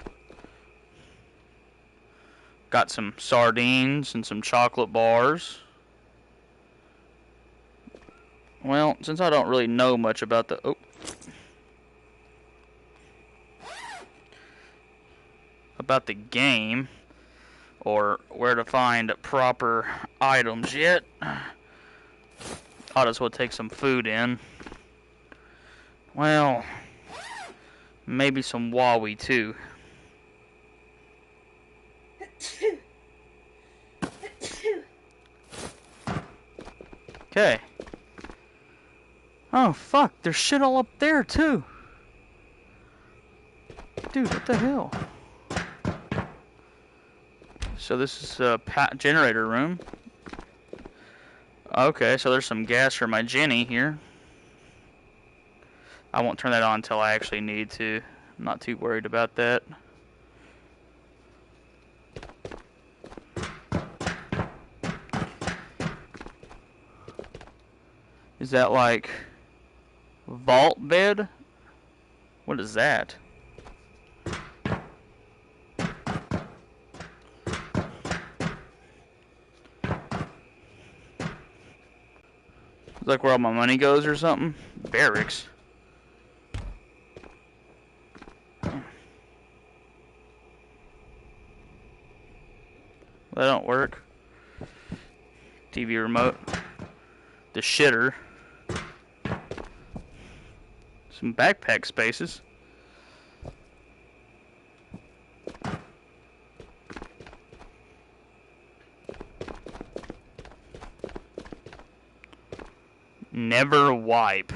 Got some sardines and some chocolate bars. Well, since I don't really know much about the... Oh. About the game, or where to find proper items yet, I'll just well take some food in. Well, maybe some Wowie too. Okay. Oh fuck, there's shit all up there too. Dude, what the hell? So this is a generator room. Okay, so there's some gas for my Jenny here. I won't turn that on until I actually need to. I'm not too worried about that. Is that like vault bed? What is that? It's like where all my money goes or something? Barracks. That don't work. TV remote. The shitter. Some backpack spaces. Never wipe.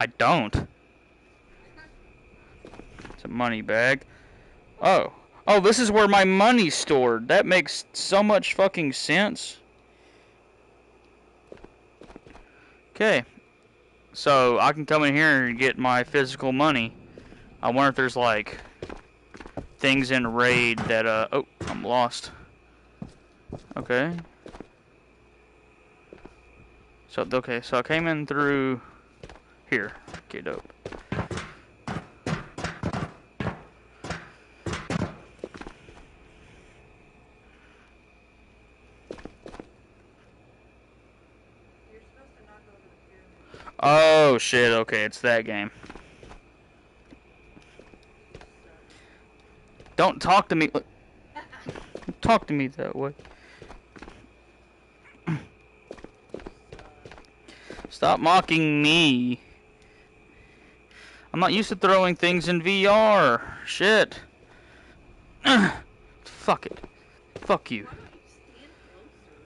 I don't. money bag. Oh. Oh, this is where my money's stored. That makes so much fucking sense. Okay. So, I can come in here and get my physical money. I wonder if there's, like, things in raid that, oh, I'm lost. Okay. So, okay, so I came in through here. Okay, dope. Oh, shit, okay, it's that game. Don't talk to me. Talk to me that way. Stop mocking me. I'm not used to throwing things in VR. Shit. Fuck it. Fuck you.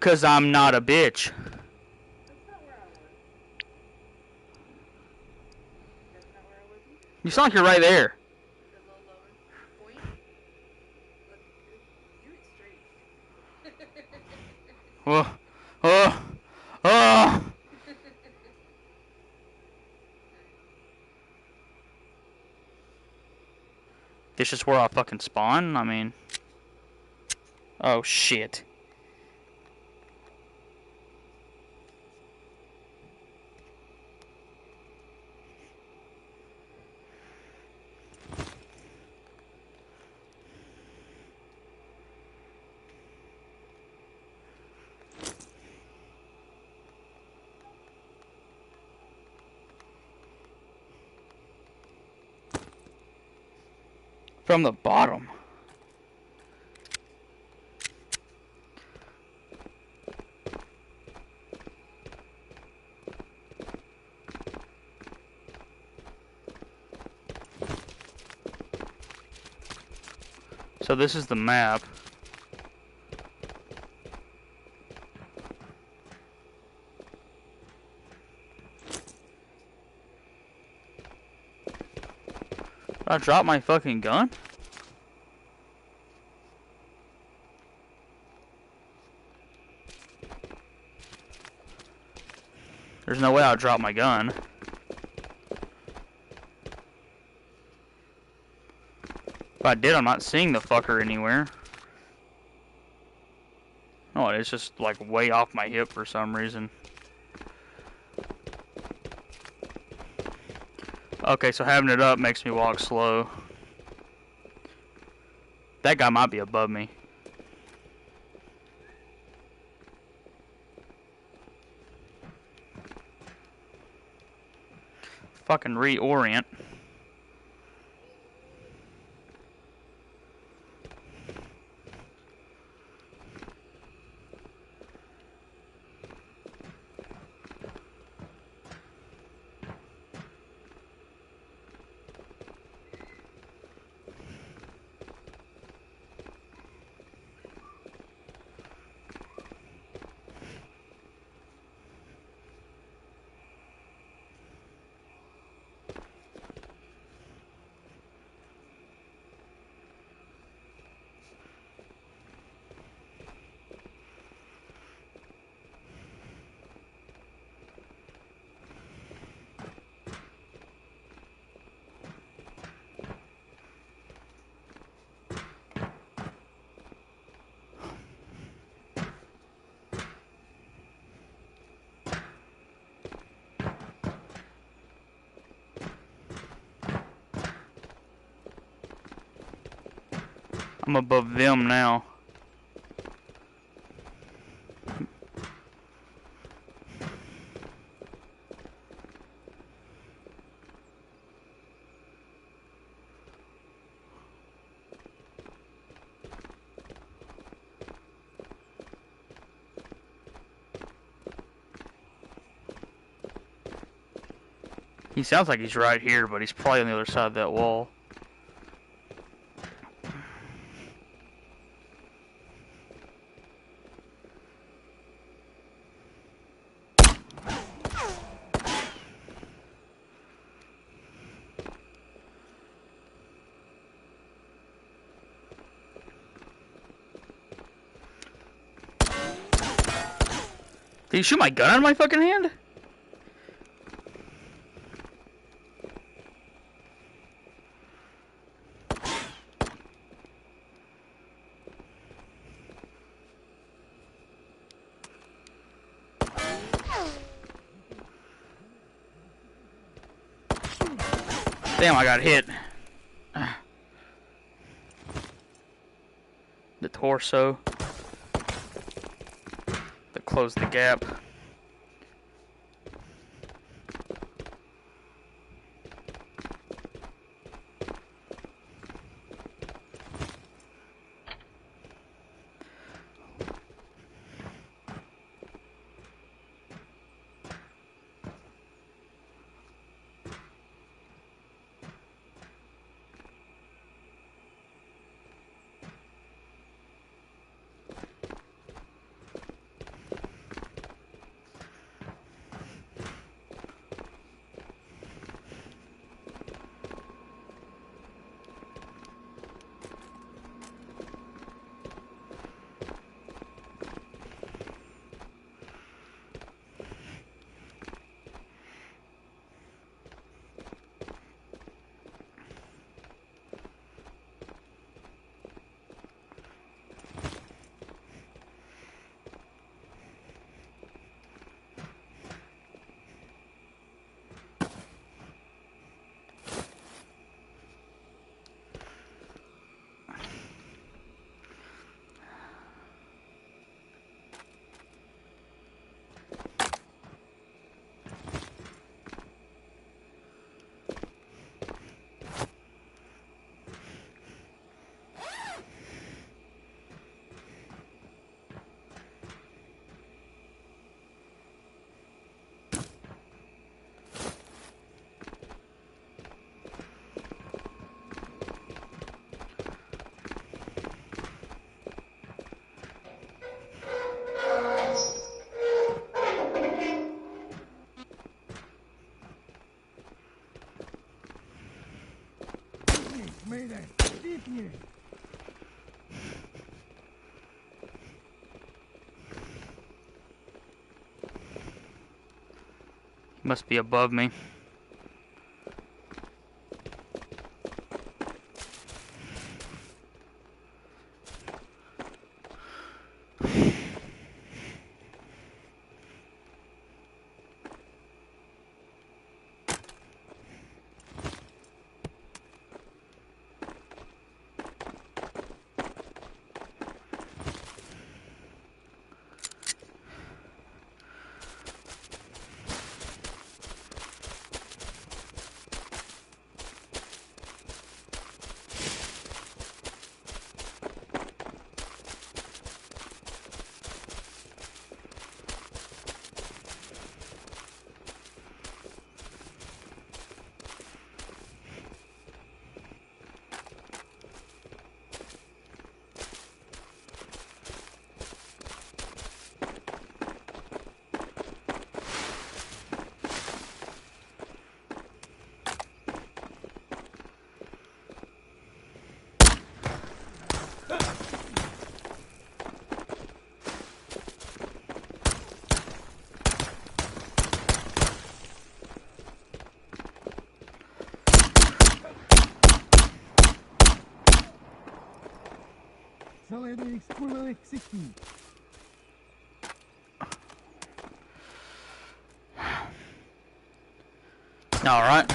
'Cause I'm not a bitch. You sound like you're right there. Oh. Oh. Oh. This is where I fucking spawn? I mean... Oh, shit. From the bottom. So this is the map. Did I drop my fucking gun? There's no way I'll drop my gun. If I did, I'm not seeing the fucker anywhere. Oh, it's just like way off my hip for some reason. Okay, so having it up makes me walk slow. That guy might be above me. Fucking reorient. I'm above them now. He sounds like he's right here, but he's probably on the other side of that wall. Did you shoot my gun out of my fucking hand? Damn, I got hit. The torso. To close the gap. He must be above me. All right.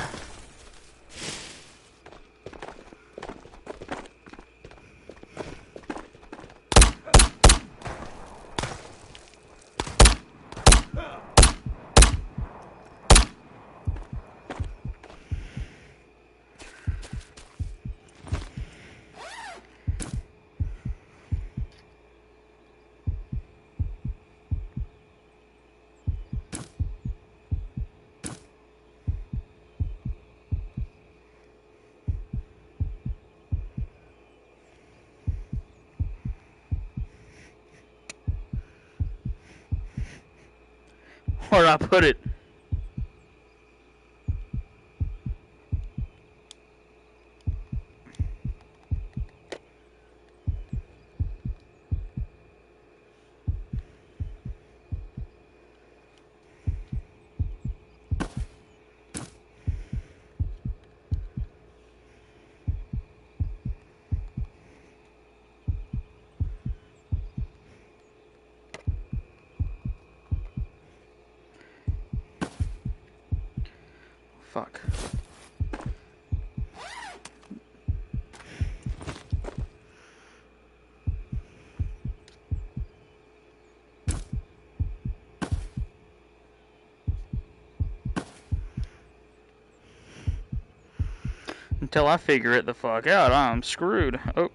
Where'd I put it? Fuck. Until I figure it the fuck out, I'm screwed. Oh.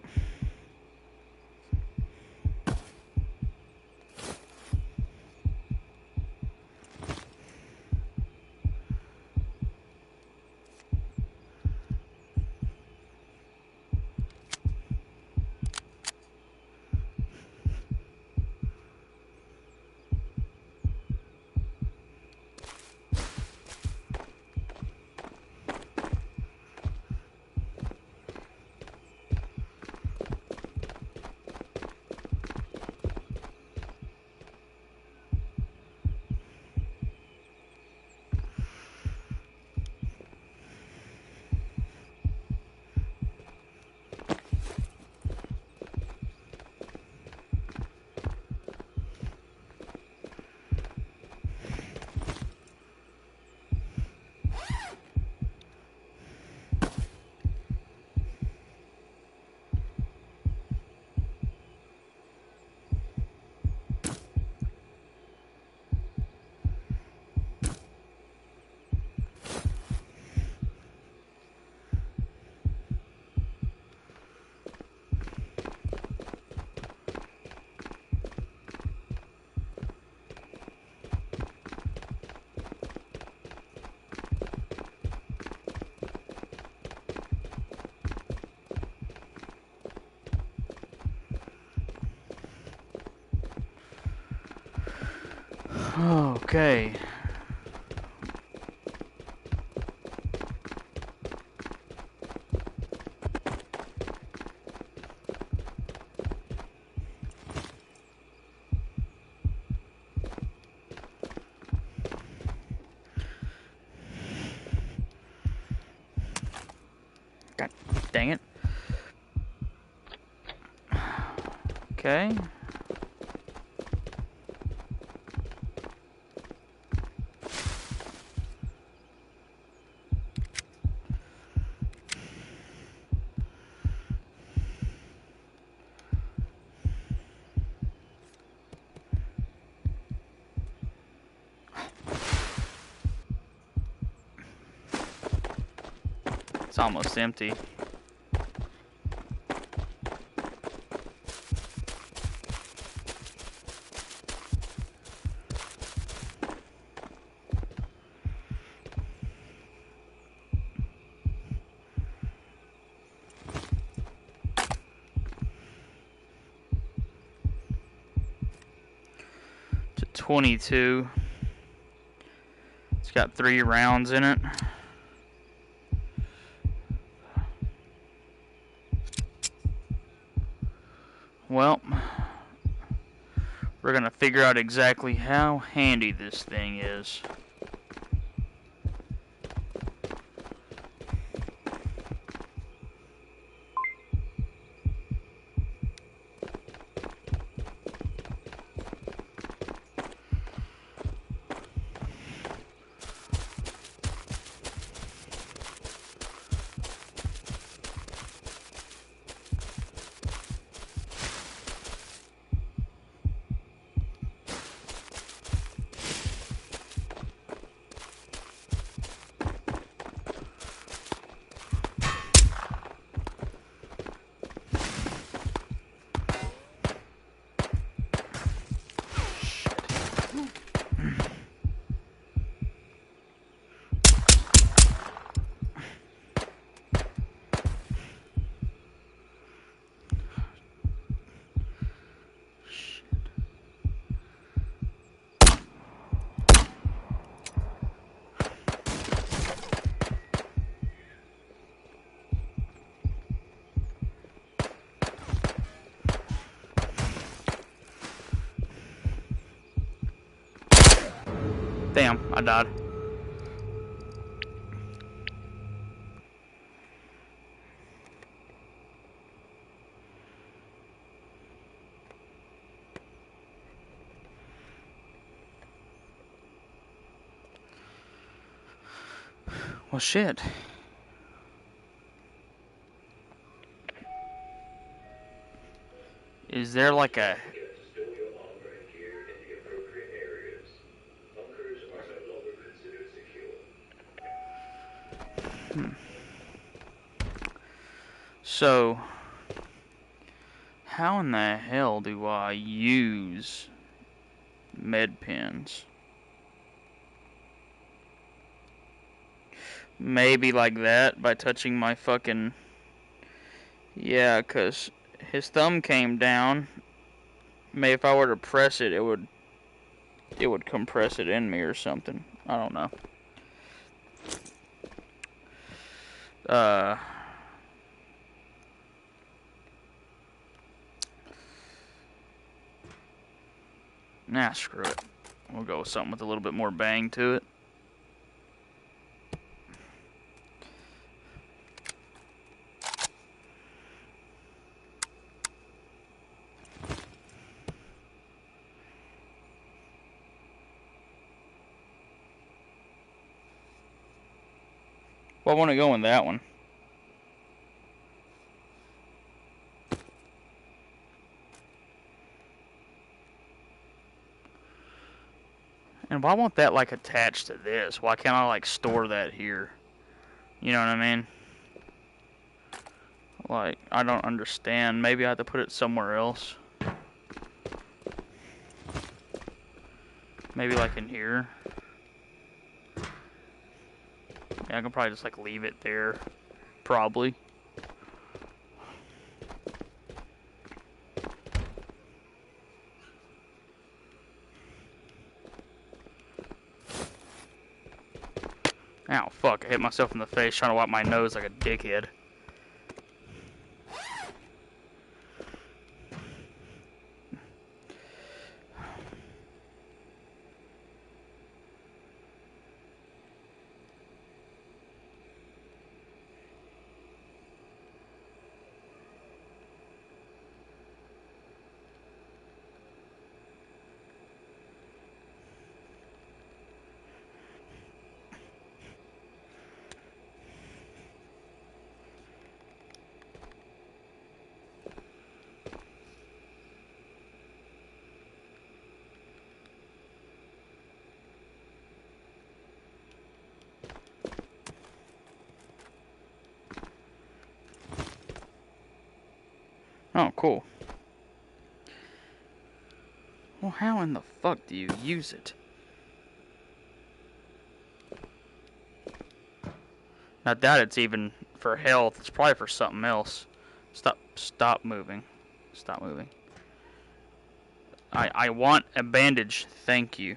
Okay. God dang it. Okay. It's almost empty. To 22. It's got 3 rounds in it. Well, we're gonna figure out exactly how handy this thing is. Damn, I died. Well, shit. Is there like a... So, how in the hell do I use med pens? Maybe like that, by touching my fucking... Yeah, because his thumb came down. Maybe if I were to press it, it would compress it in me or something. I don't know. Nah, screw it. We'll go with something with a little bit more bang to it. Well, I want to go in that one. And why won't that, like, attach to this? Why can't I, like, store that here? You know what I mean? Like, I don't understand. Maybe I have to put it somewhere else. Maybe, like, in here. Yeah, I can probably just, like, leave it there. Probably. Ow, fuck. I hit myself in the face trying to wipe my nose like a dickhead. Oh, cool. Well, how in the fuck do you use it? I doubt it's even for health. It's probably for something else. Stop moving. Stop moving. I want a bandage. Thank you.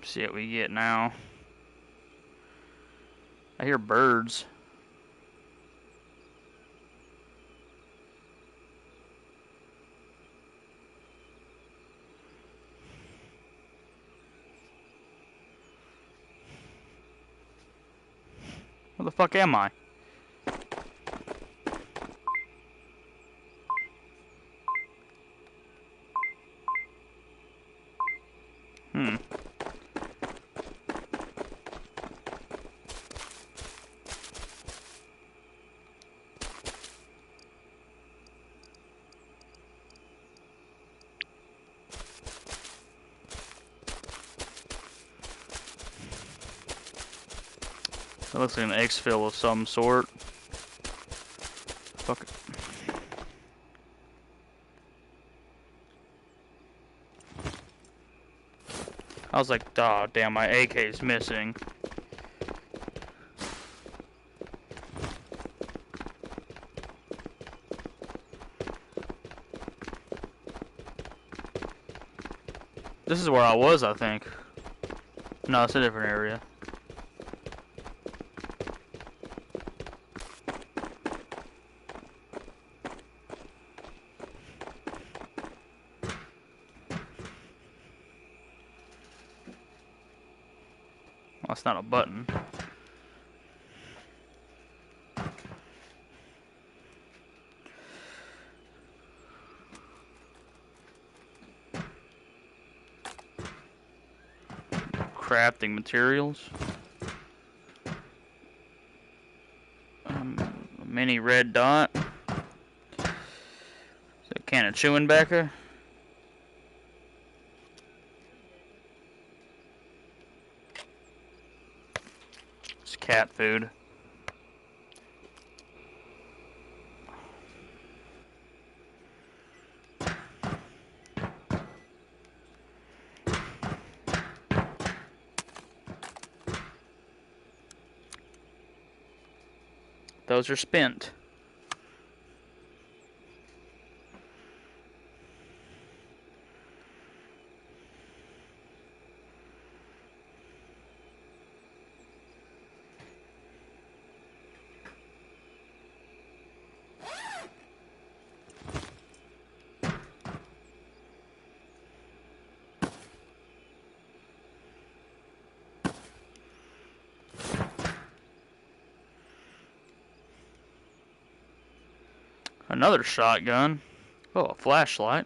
See what we get now. I hear birds. Where the fuck am I? It looks like an exfil of some sort. Fuck it. I was like, oh, damn, my AK's missing. This is where I was, I think. No, it's a different area. Well, that's not a button. crafting materials. A mini red dot. Is a can of chewing tobacco. It's cat food. Those are spent. Another shotgun. Oh, a flashlight.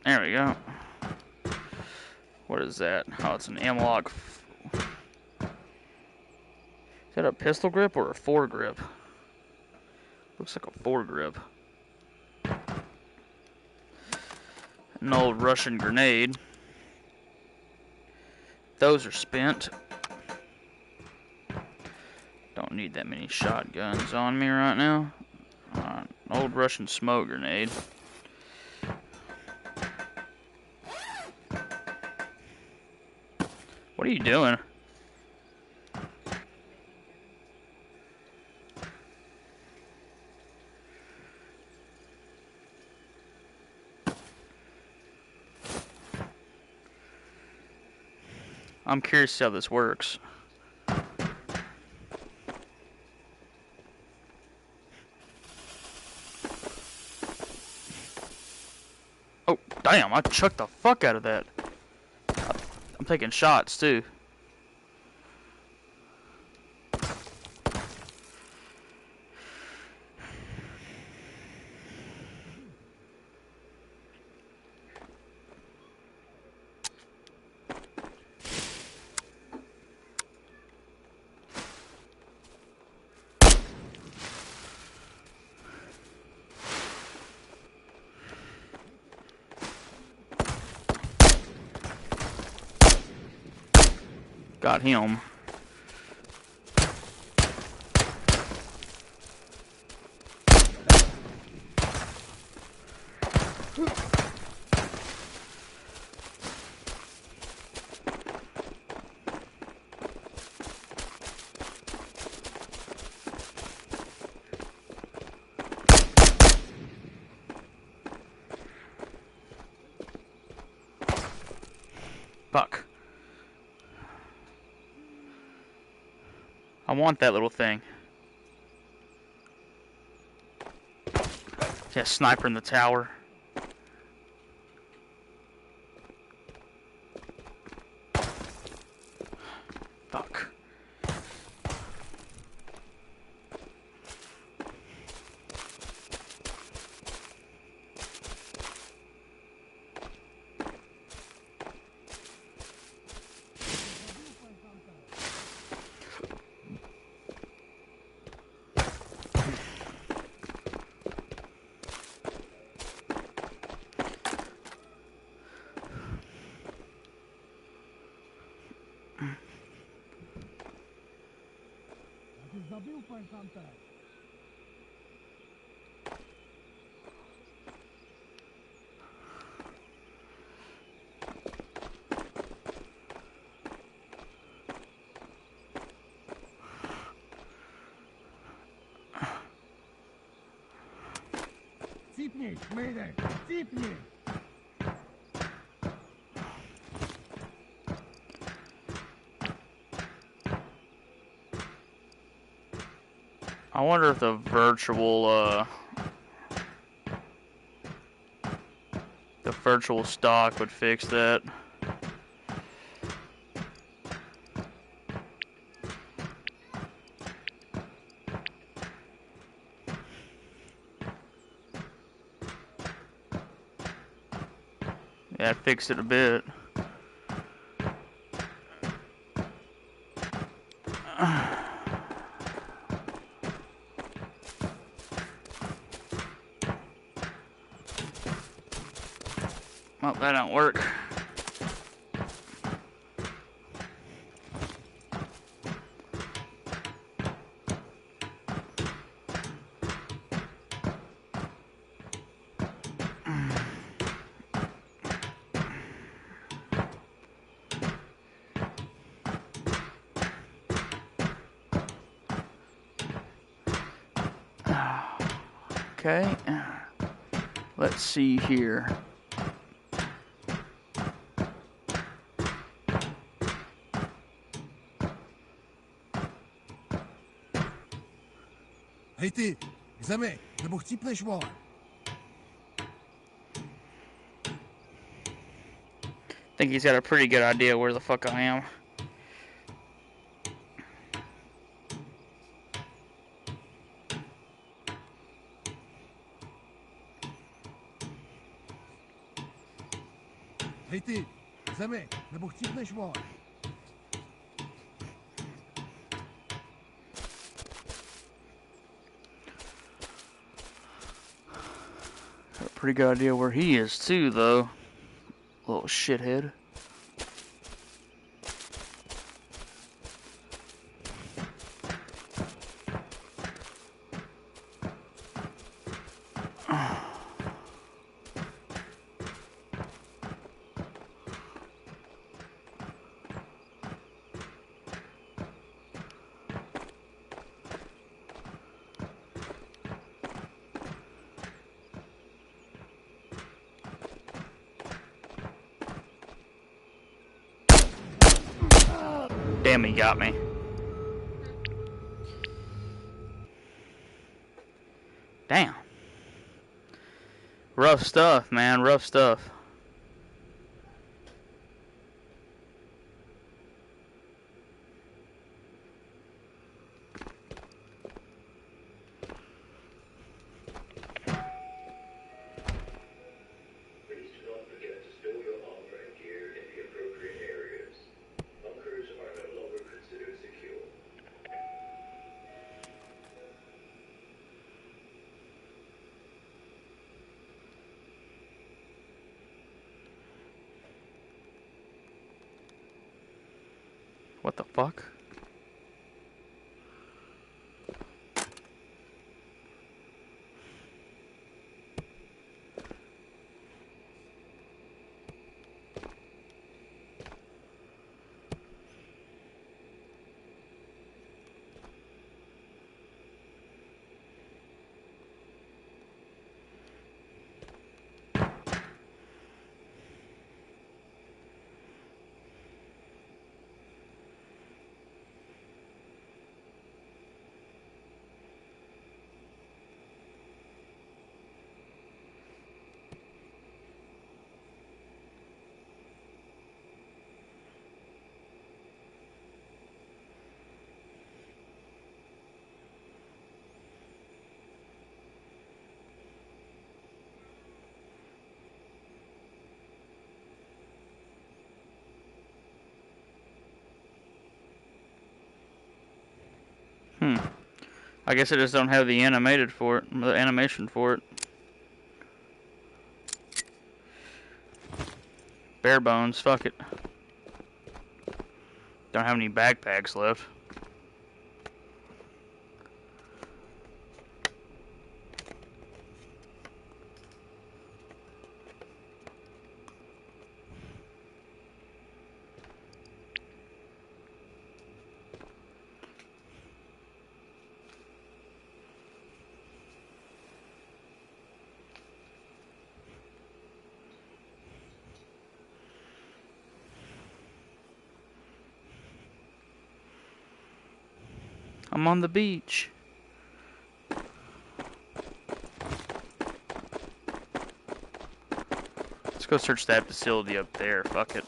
There we go. What is that? Oh, it's an ammo lock. Is that a pistol grip or a foregrip? Looks like a foregrip. An old Russian grenade. Those are spent. Don't need that many shotguns on me right now. An old Russian smoke grenade. What are you doing? I'm curious how this works. Oh, damn, I chucked the fuck out of that. I'm taking shots, too. Got him. Fuck. I want that little thing. Yeah, sniper in the tower. Fuck. Ципни, Мэйдэй, ципни! I wonder if the virtual stock would fix that. that fixed it a bit. Well, that don't work. Okay. Let's see here. Hej ty, k zemi, nebo chcípneš, vole. I think he's got a pretty good idea where the fuck I am. Hej ty, k zemi, nebo chcípneš, vole. Got a pretty good idea where he is too, though. Little shithead. Damn, he got me. Damn. Rough stuff, man. Rough stuff. Please do not forget to stow your armor and gear in the appropriate areas. Bunkers are no longer considered secure. What the fuck? I guess I just don't have the animation for it. Bare bones, fuck it. Don't have any backpacks left. I'm on the beach. Let's go search that facility up there. Fuck it.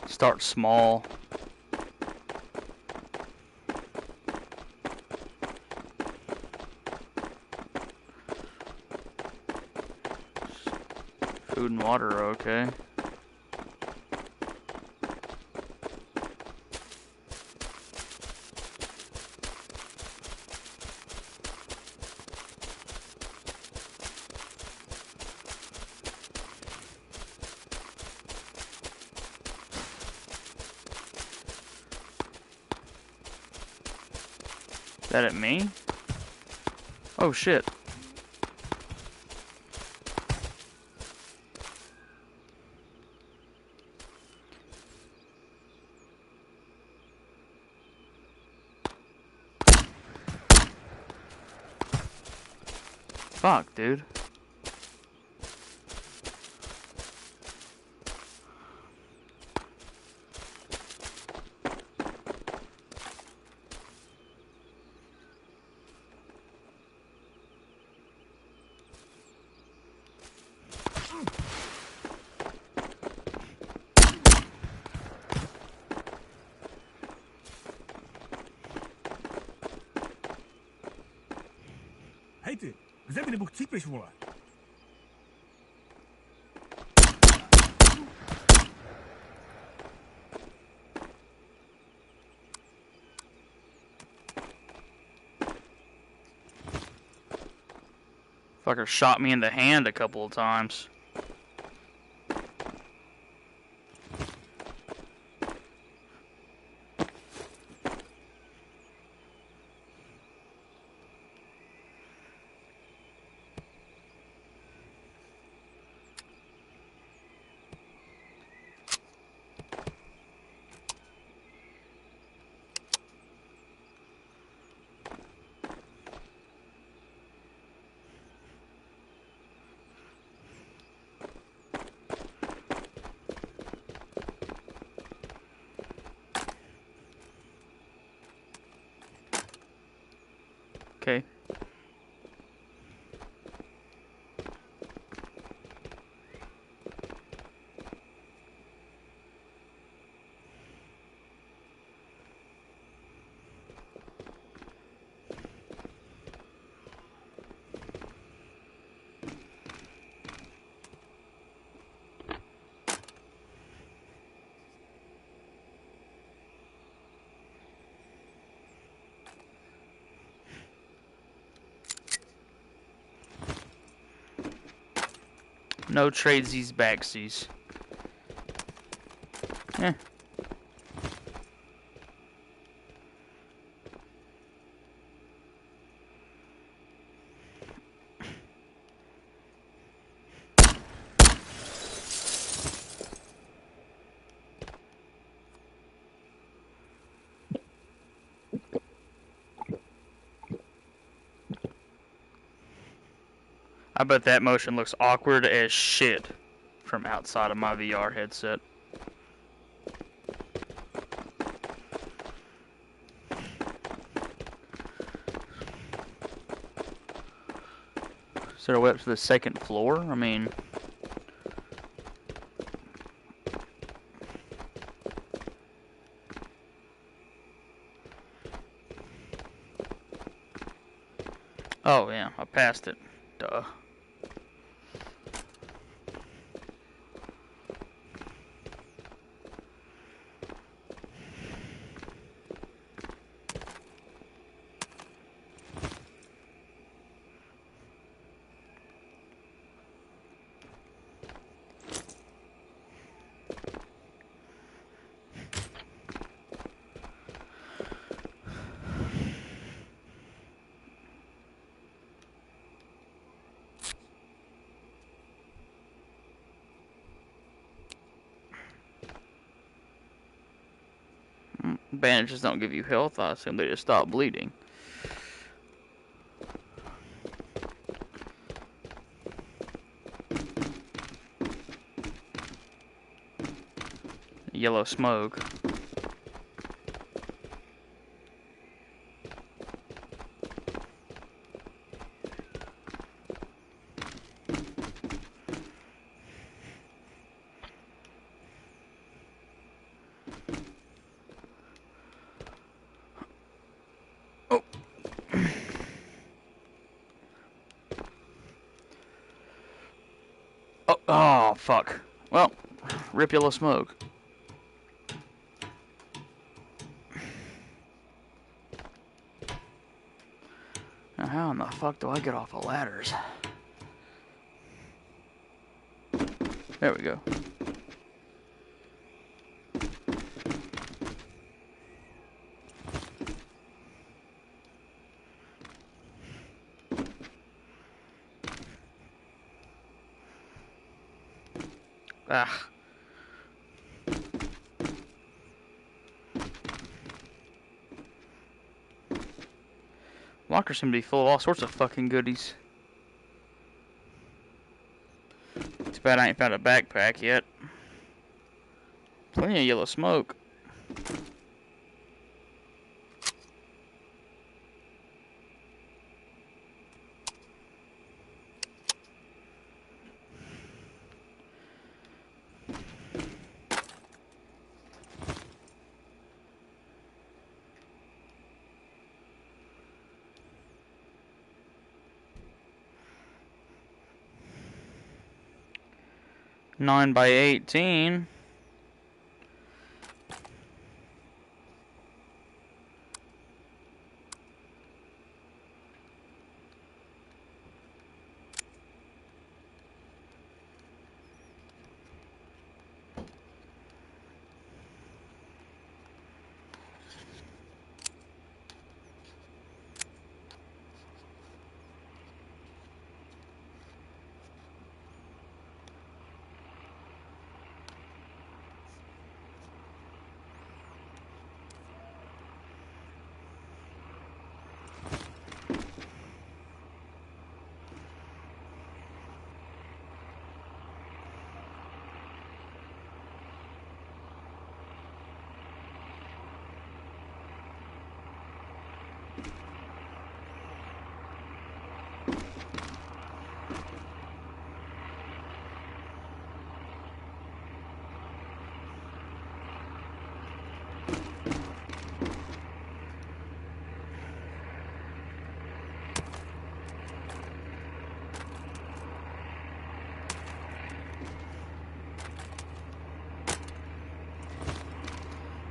Start small. Food and water are okay. Is that at me? Oh shit. Fuck, dude. Hej ty, k zemi nebo chcípeš, vole? Fucker shot me in the hand a couple of times. Okay. No tradesies, backsies. Eh. I bet that motion looks awkward as shit from outside of my VR headset. Is there a way up to the second floor? I mean... Oh yeah, I passed it. Duh. Bandages don't give you health, I assume they just stop bleeding. Yellow smoke. Oh. Oh, fuck. Well, rip yellow smoke. Now how in the fuck do I get off of ladders? There we go. Ah. Lockers seem to be full of all sorts of fucking goodies. Too bad I ain't found a backpack yet. Plenty of yellow smoke. Nine by 18.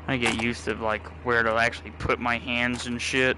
I get used to like where to actually put my hands and shit.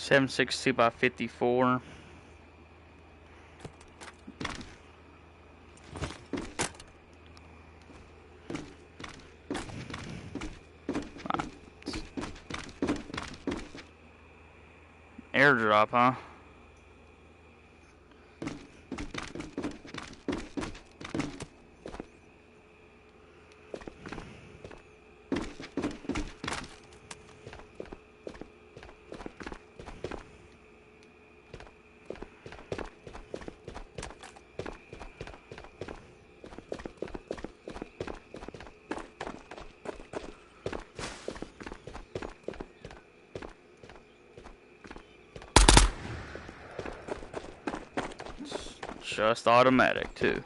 .762 by 54. Airdrop, huh? Just automatic, too.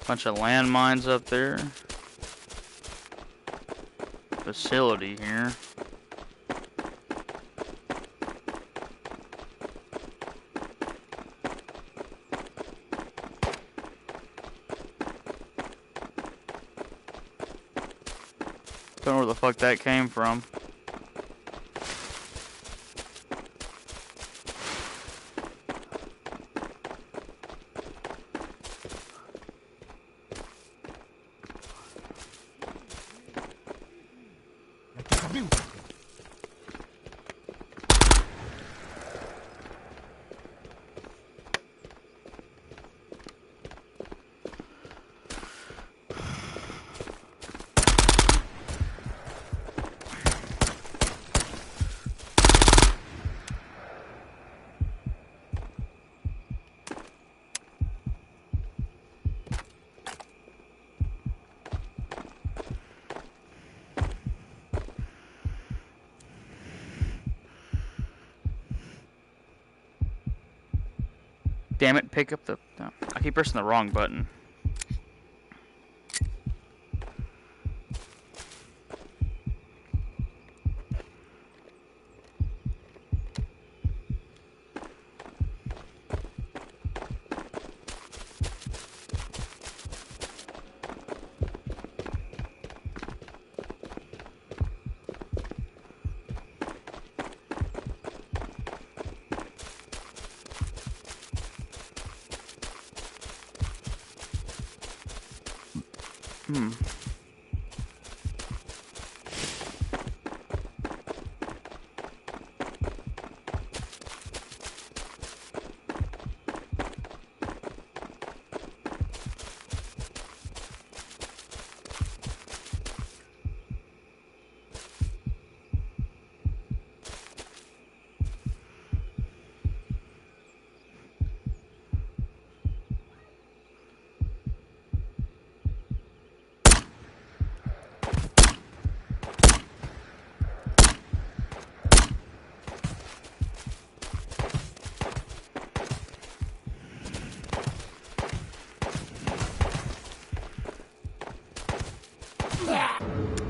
Bunch of landmines up there. Facility here. Don't know where the fuck that came from. Damn it, pick up the... No, I keep pressing the wrong button.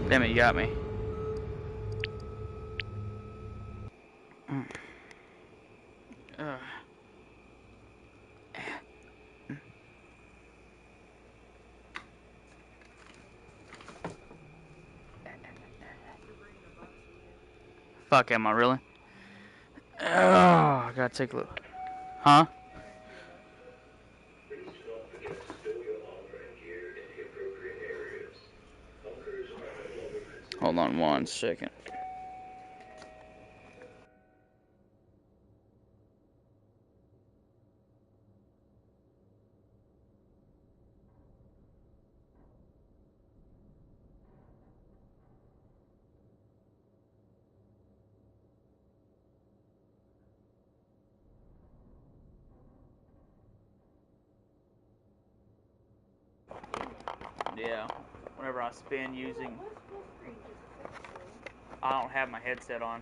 Damn it, you got me. Fuck, am I really? Oh, I gotta take a look. Huh? Please don't forget to stow your armor and gear in the appropriate areas. Bunkers are no longer considered. Hold on 1 second. Yeah, whenever I spin using... I don't have my headset on.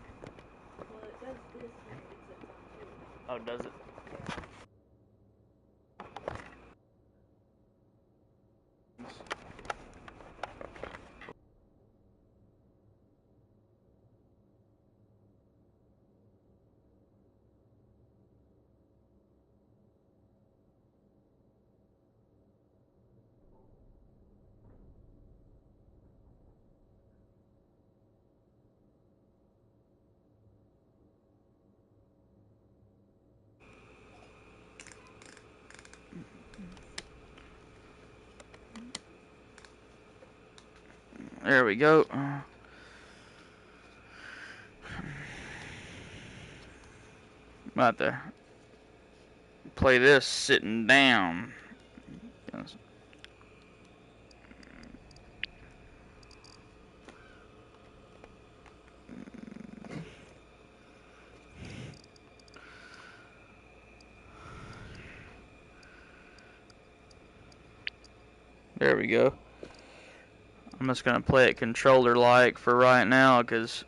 Well, it does this when it gets it on too. Oh, does it? There we go. About to play this sitting down. There we go. I'm just gonna play it controller-like for right now, because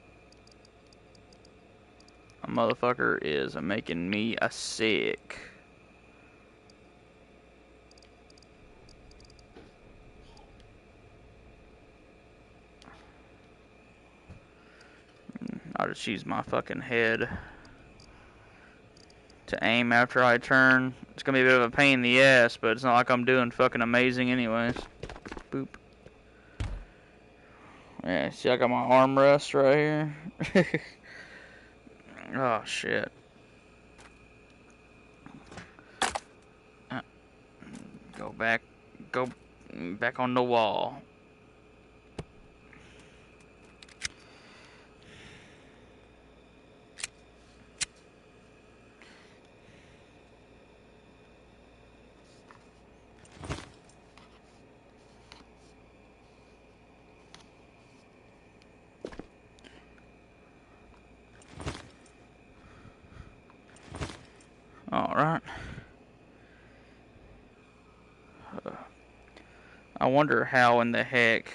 a motherfucker is making me a sick. I'll just use my fucking head to aim after I turn. It's gonna be a bit of a pain in the ass, but it's not like I'm doing fucking amazing anyways. Boop. Yeah, see I got my armrest right here. Oh shit. Go back on the wall. Alright. I wonder how in the heck...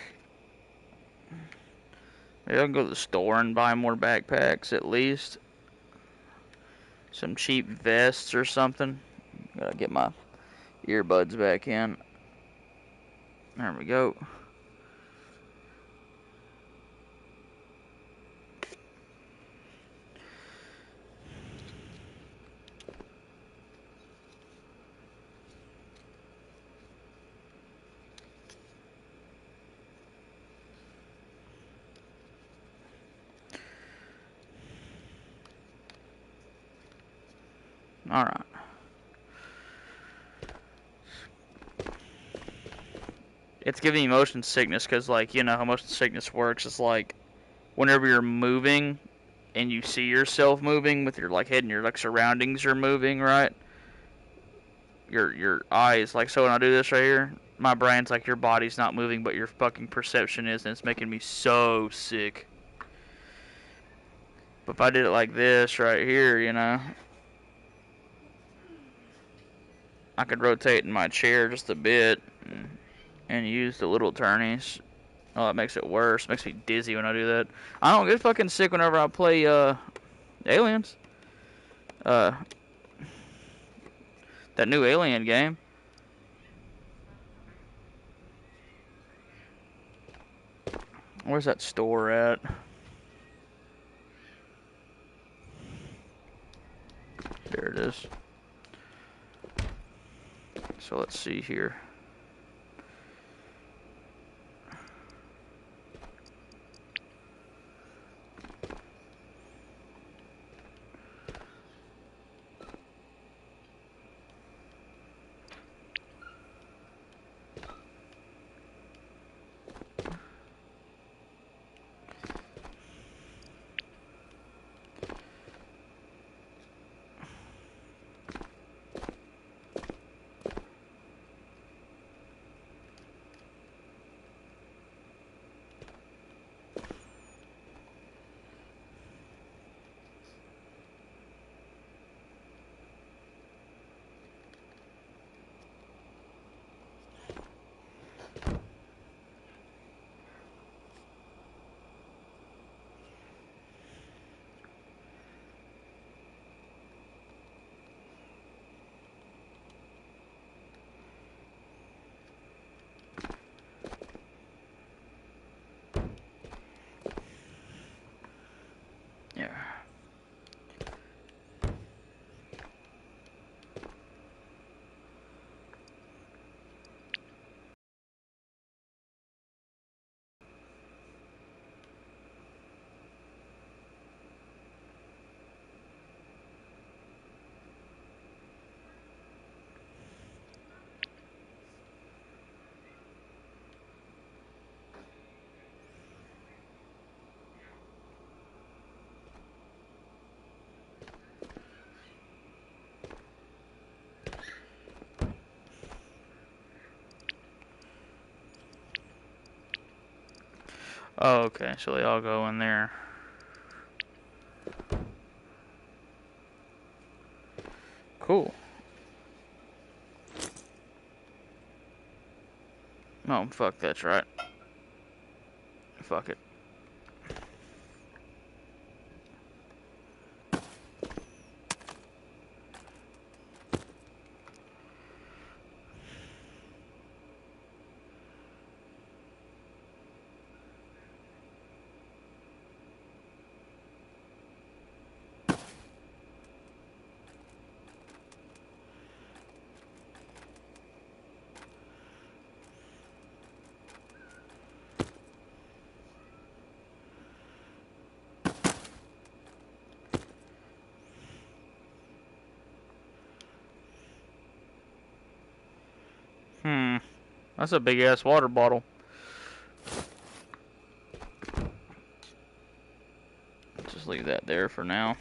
Maybe I can go to the store and buy more backpacks at least. Some cheap vests or something. Gotta get my earbuds back in. There we go. All right. It's giving me motion sickness because, like, you know how motion sickness works. It's like whenever you're moving and you see yourself moving with your like head and your like surroundings are moving, right? Your eyes, like, so when I do this right here, my brain's like your body's not moving, but your fucking perception is, and it's making me so sick. But if I did it like this right here, you know, I could rotate in my chair just a bit and use the little turnies. Oh, that makes it worse. Makes me dizzy when I do that. I don't get fucking sick whenever I play Aliens. Uh, that new Alien game. Where's that store at? There it is. So let's see here. Yeah. Oh, okay, so they all go in there. Cool. Oh, fuck, that's right. Fuck it. That's a big ass water bottle. Just leave that there for now.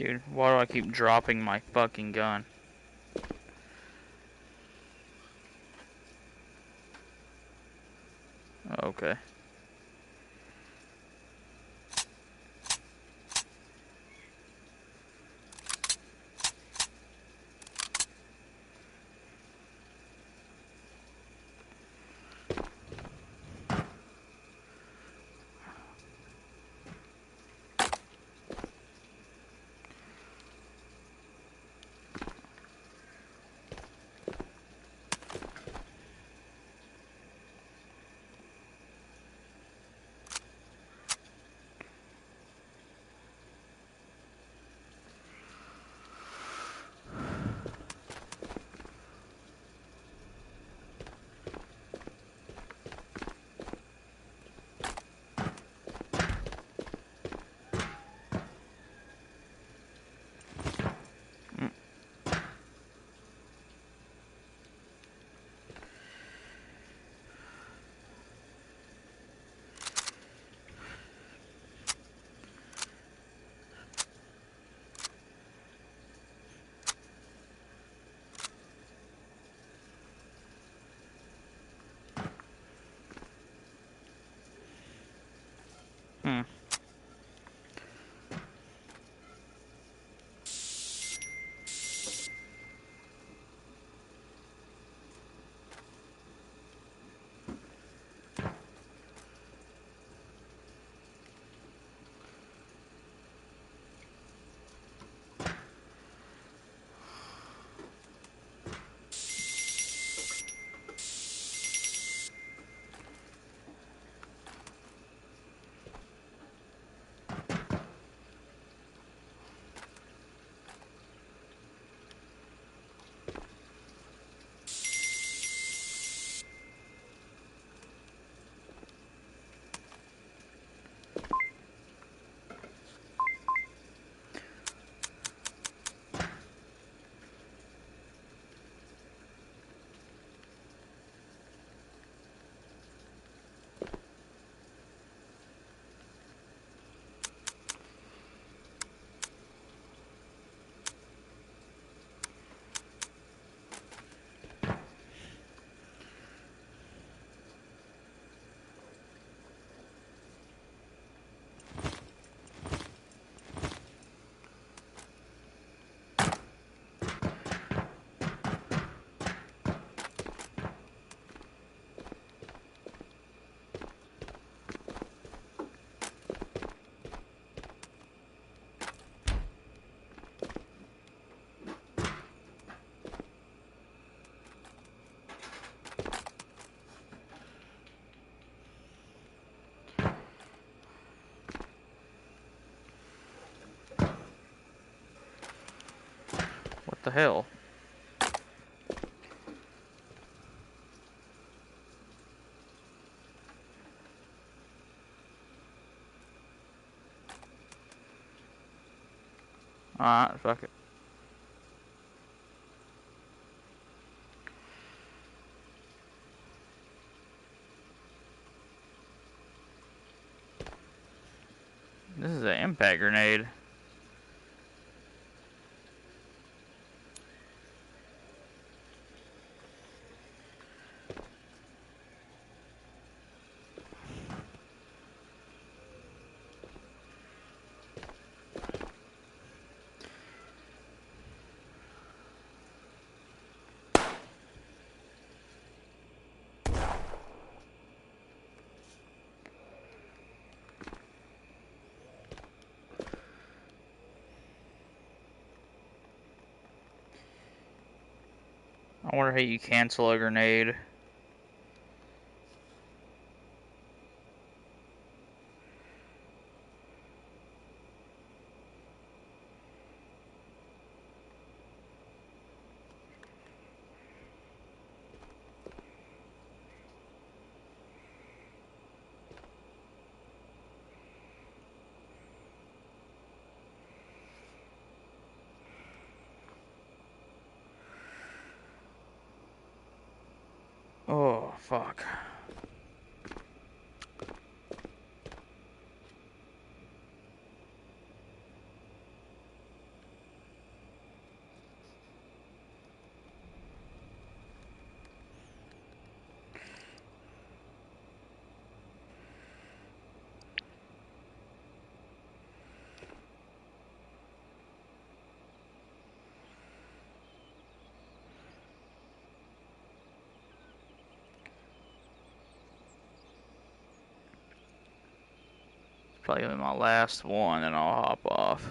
Dude, why do I keep dropping my fucking gun? Okay. Hmm. What the hell? Alright, fuck it. This is an impact grenade. I wonder how you cancel a grenade. Oh, fuck. probably gonna be my last one, and I'll hop off.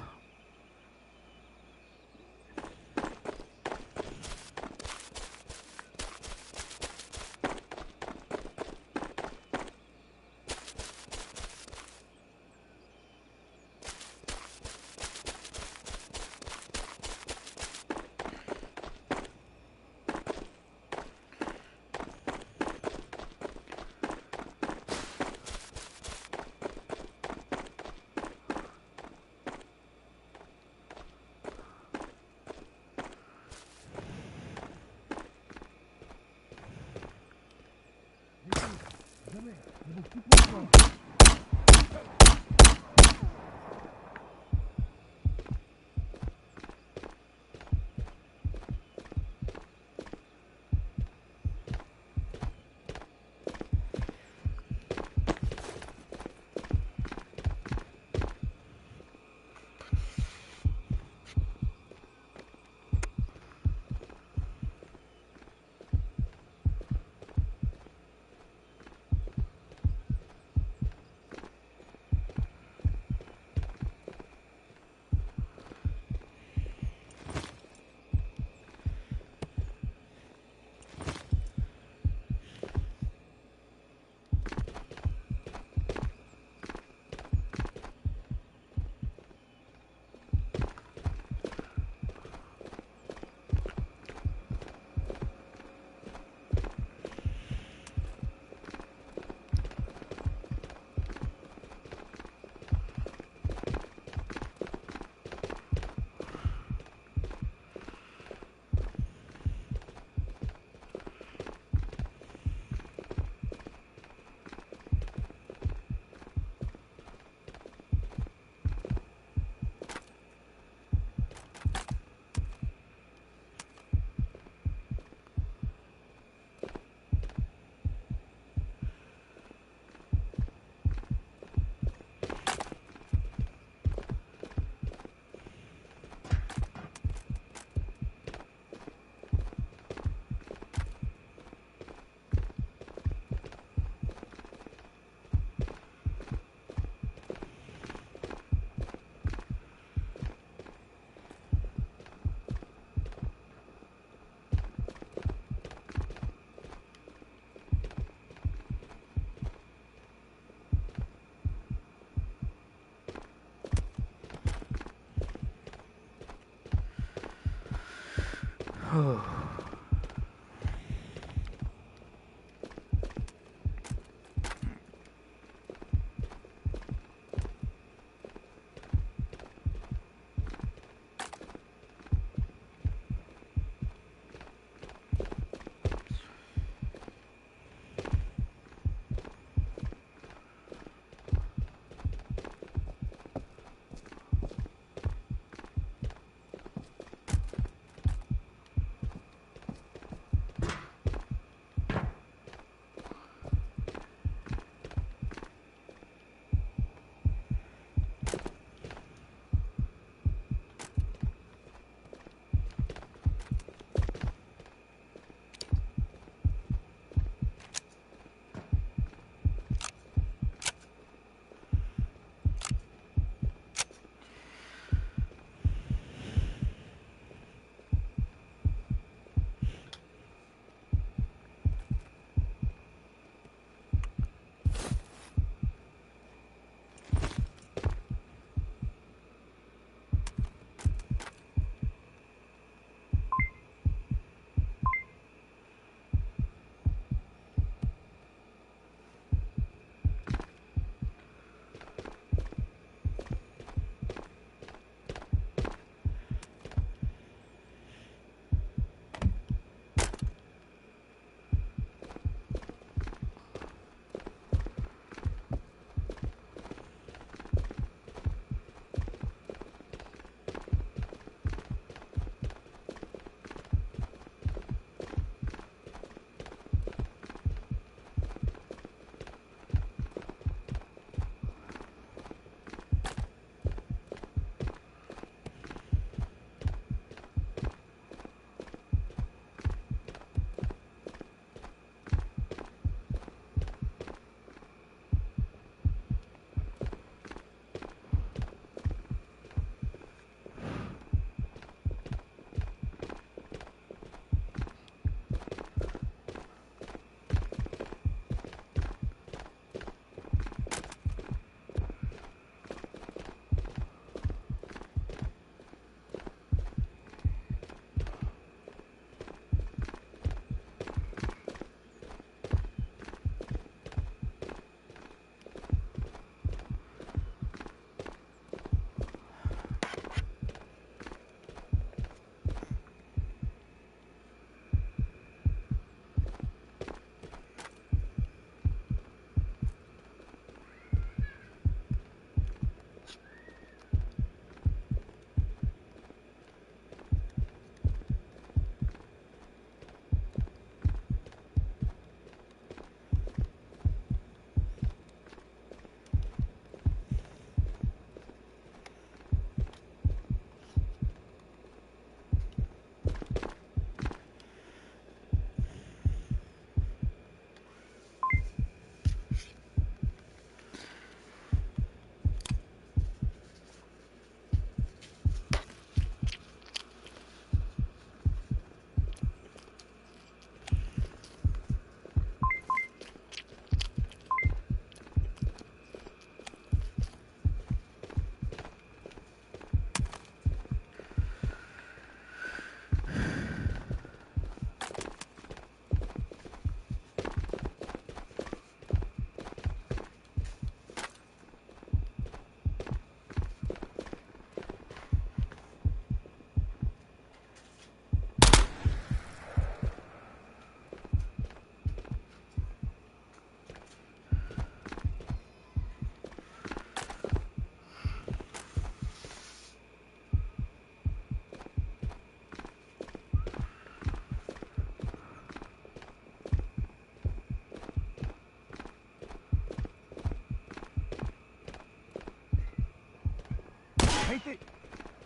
Paint it.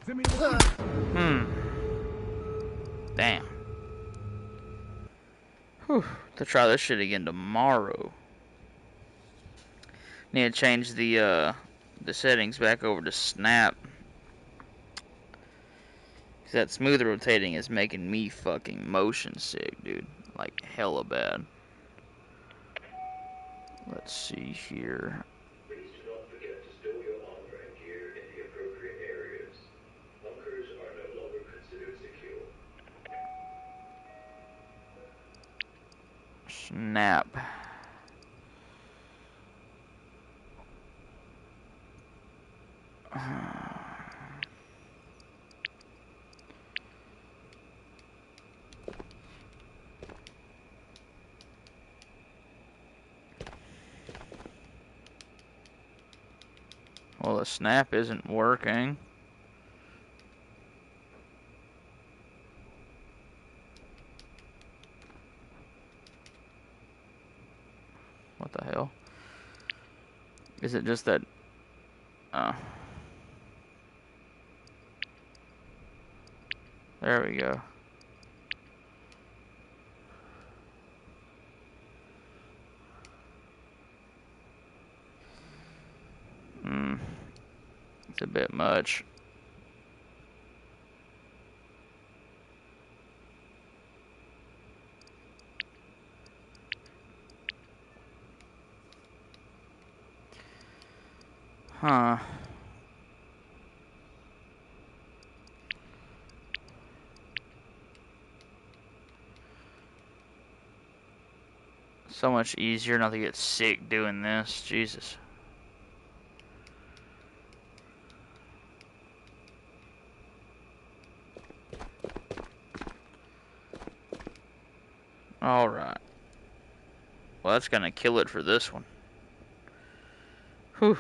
زميلي مخيف. Damn. Whew. To try this shit again tomorrow. Need to change the settings back over to snap. Cause that smooth rotating is making me fucking motion sick, dude. Like hella bad. Let's see here. Please do not forget to store your armor and gear in the appropriate areas. Bunkers are no longer considered secure. Snap. Well, the snap isn't working. What the hell? Is it just that... There we go. It's a bit much. Huh. So much easier not to get sick doing this. Jesus. Alright. Well, that's gonna kill it for this one. Whew.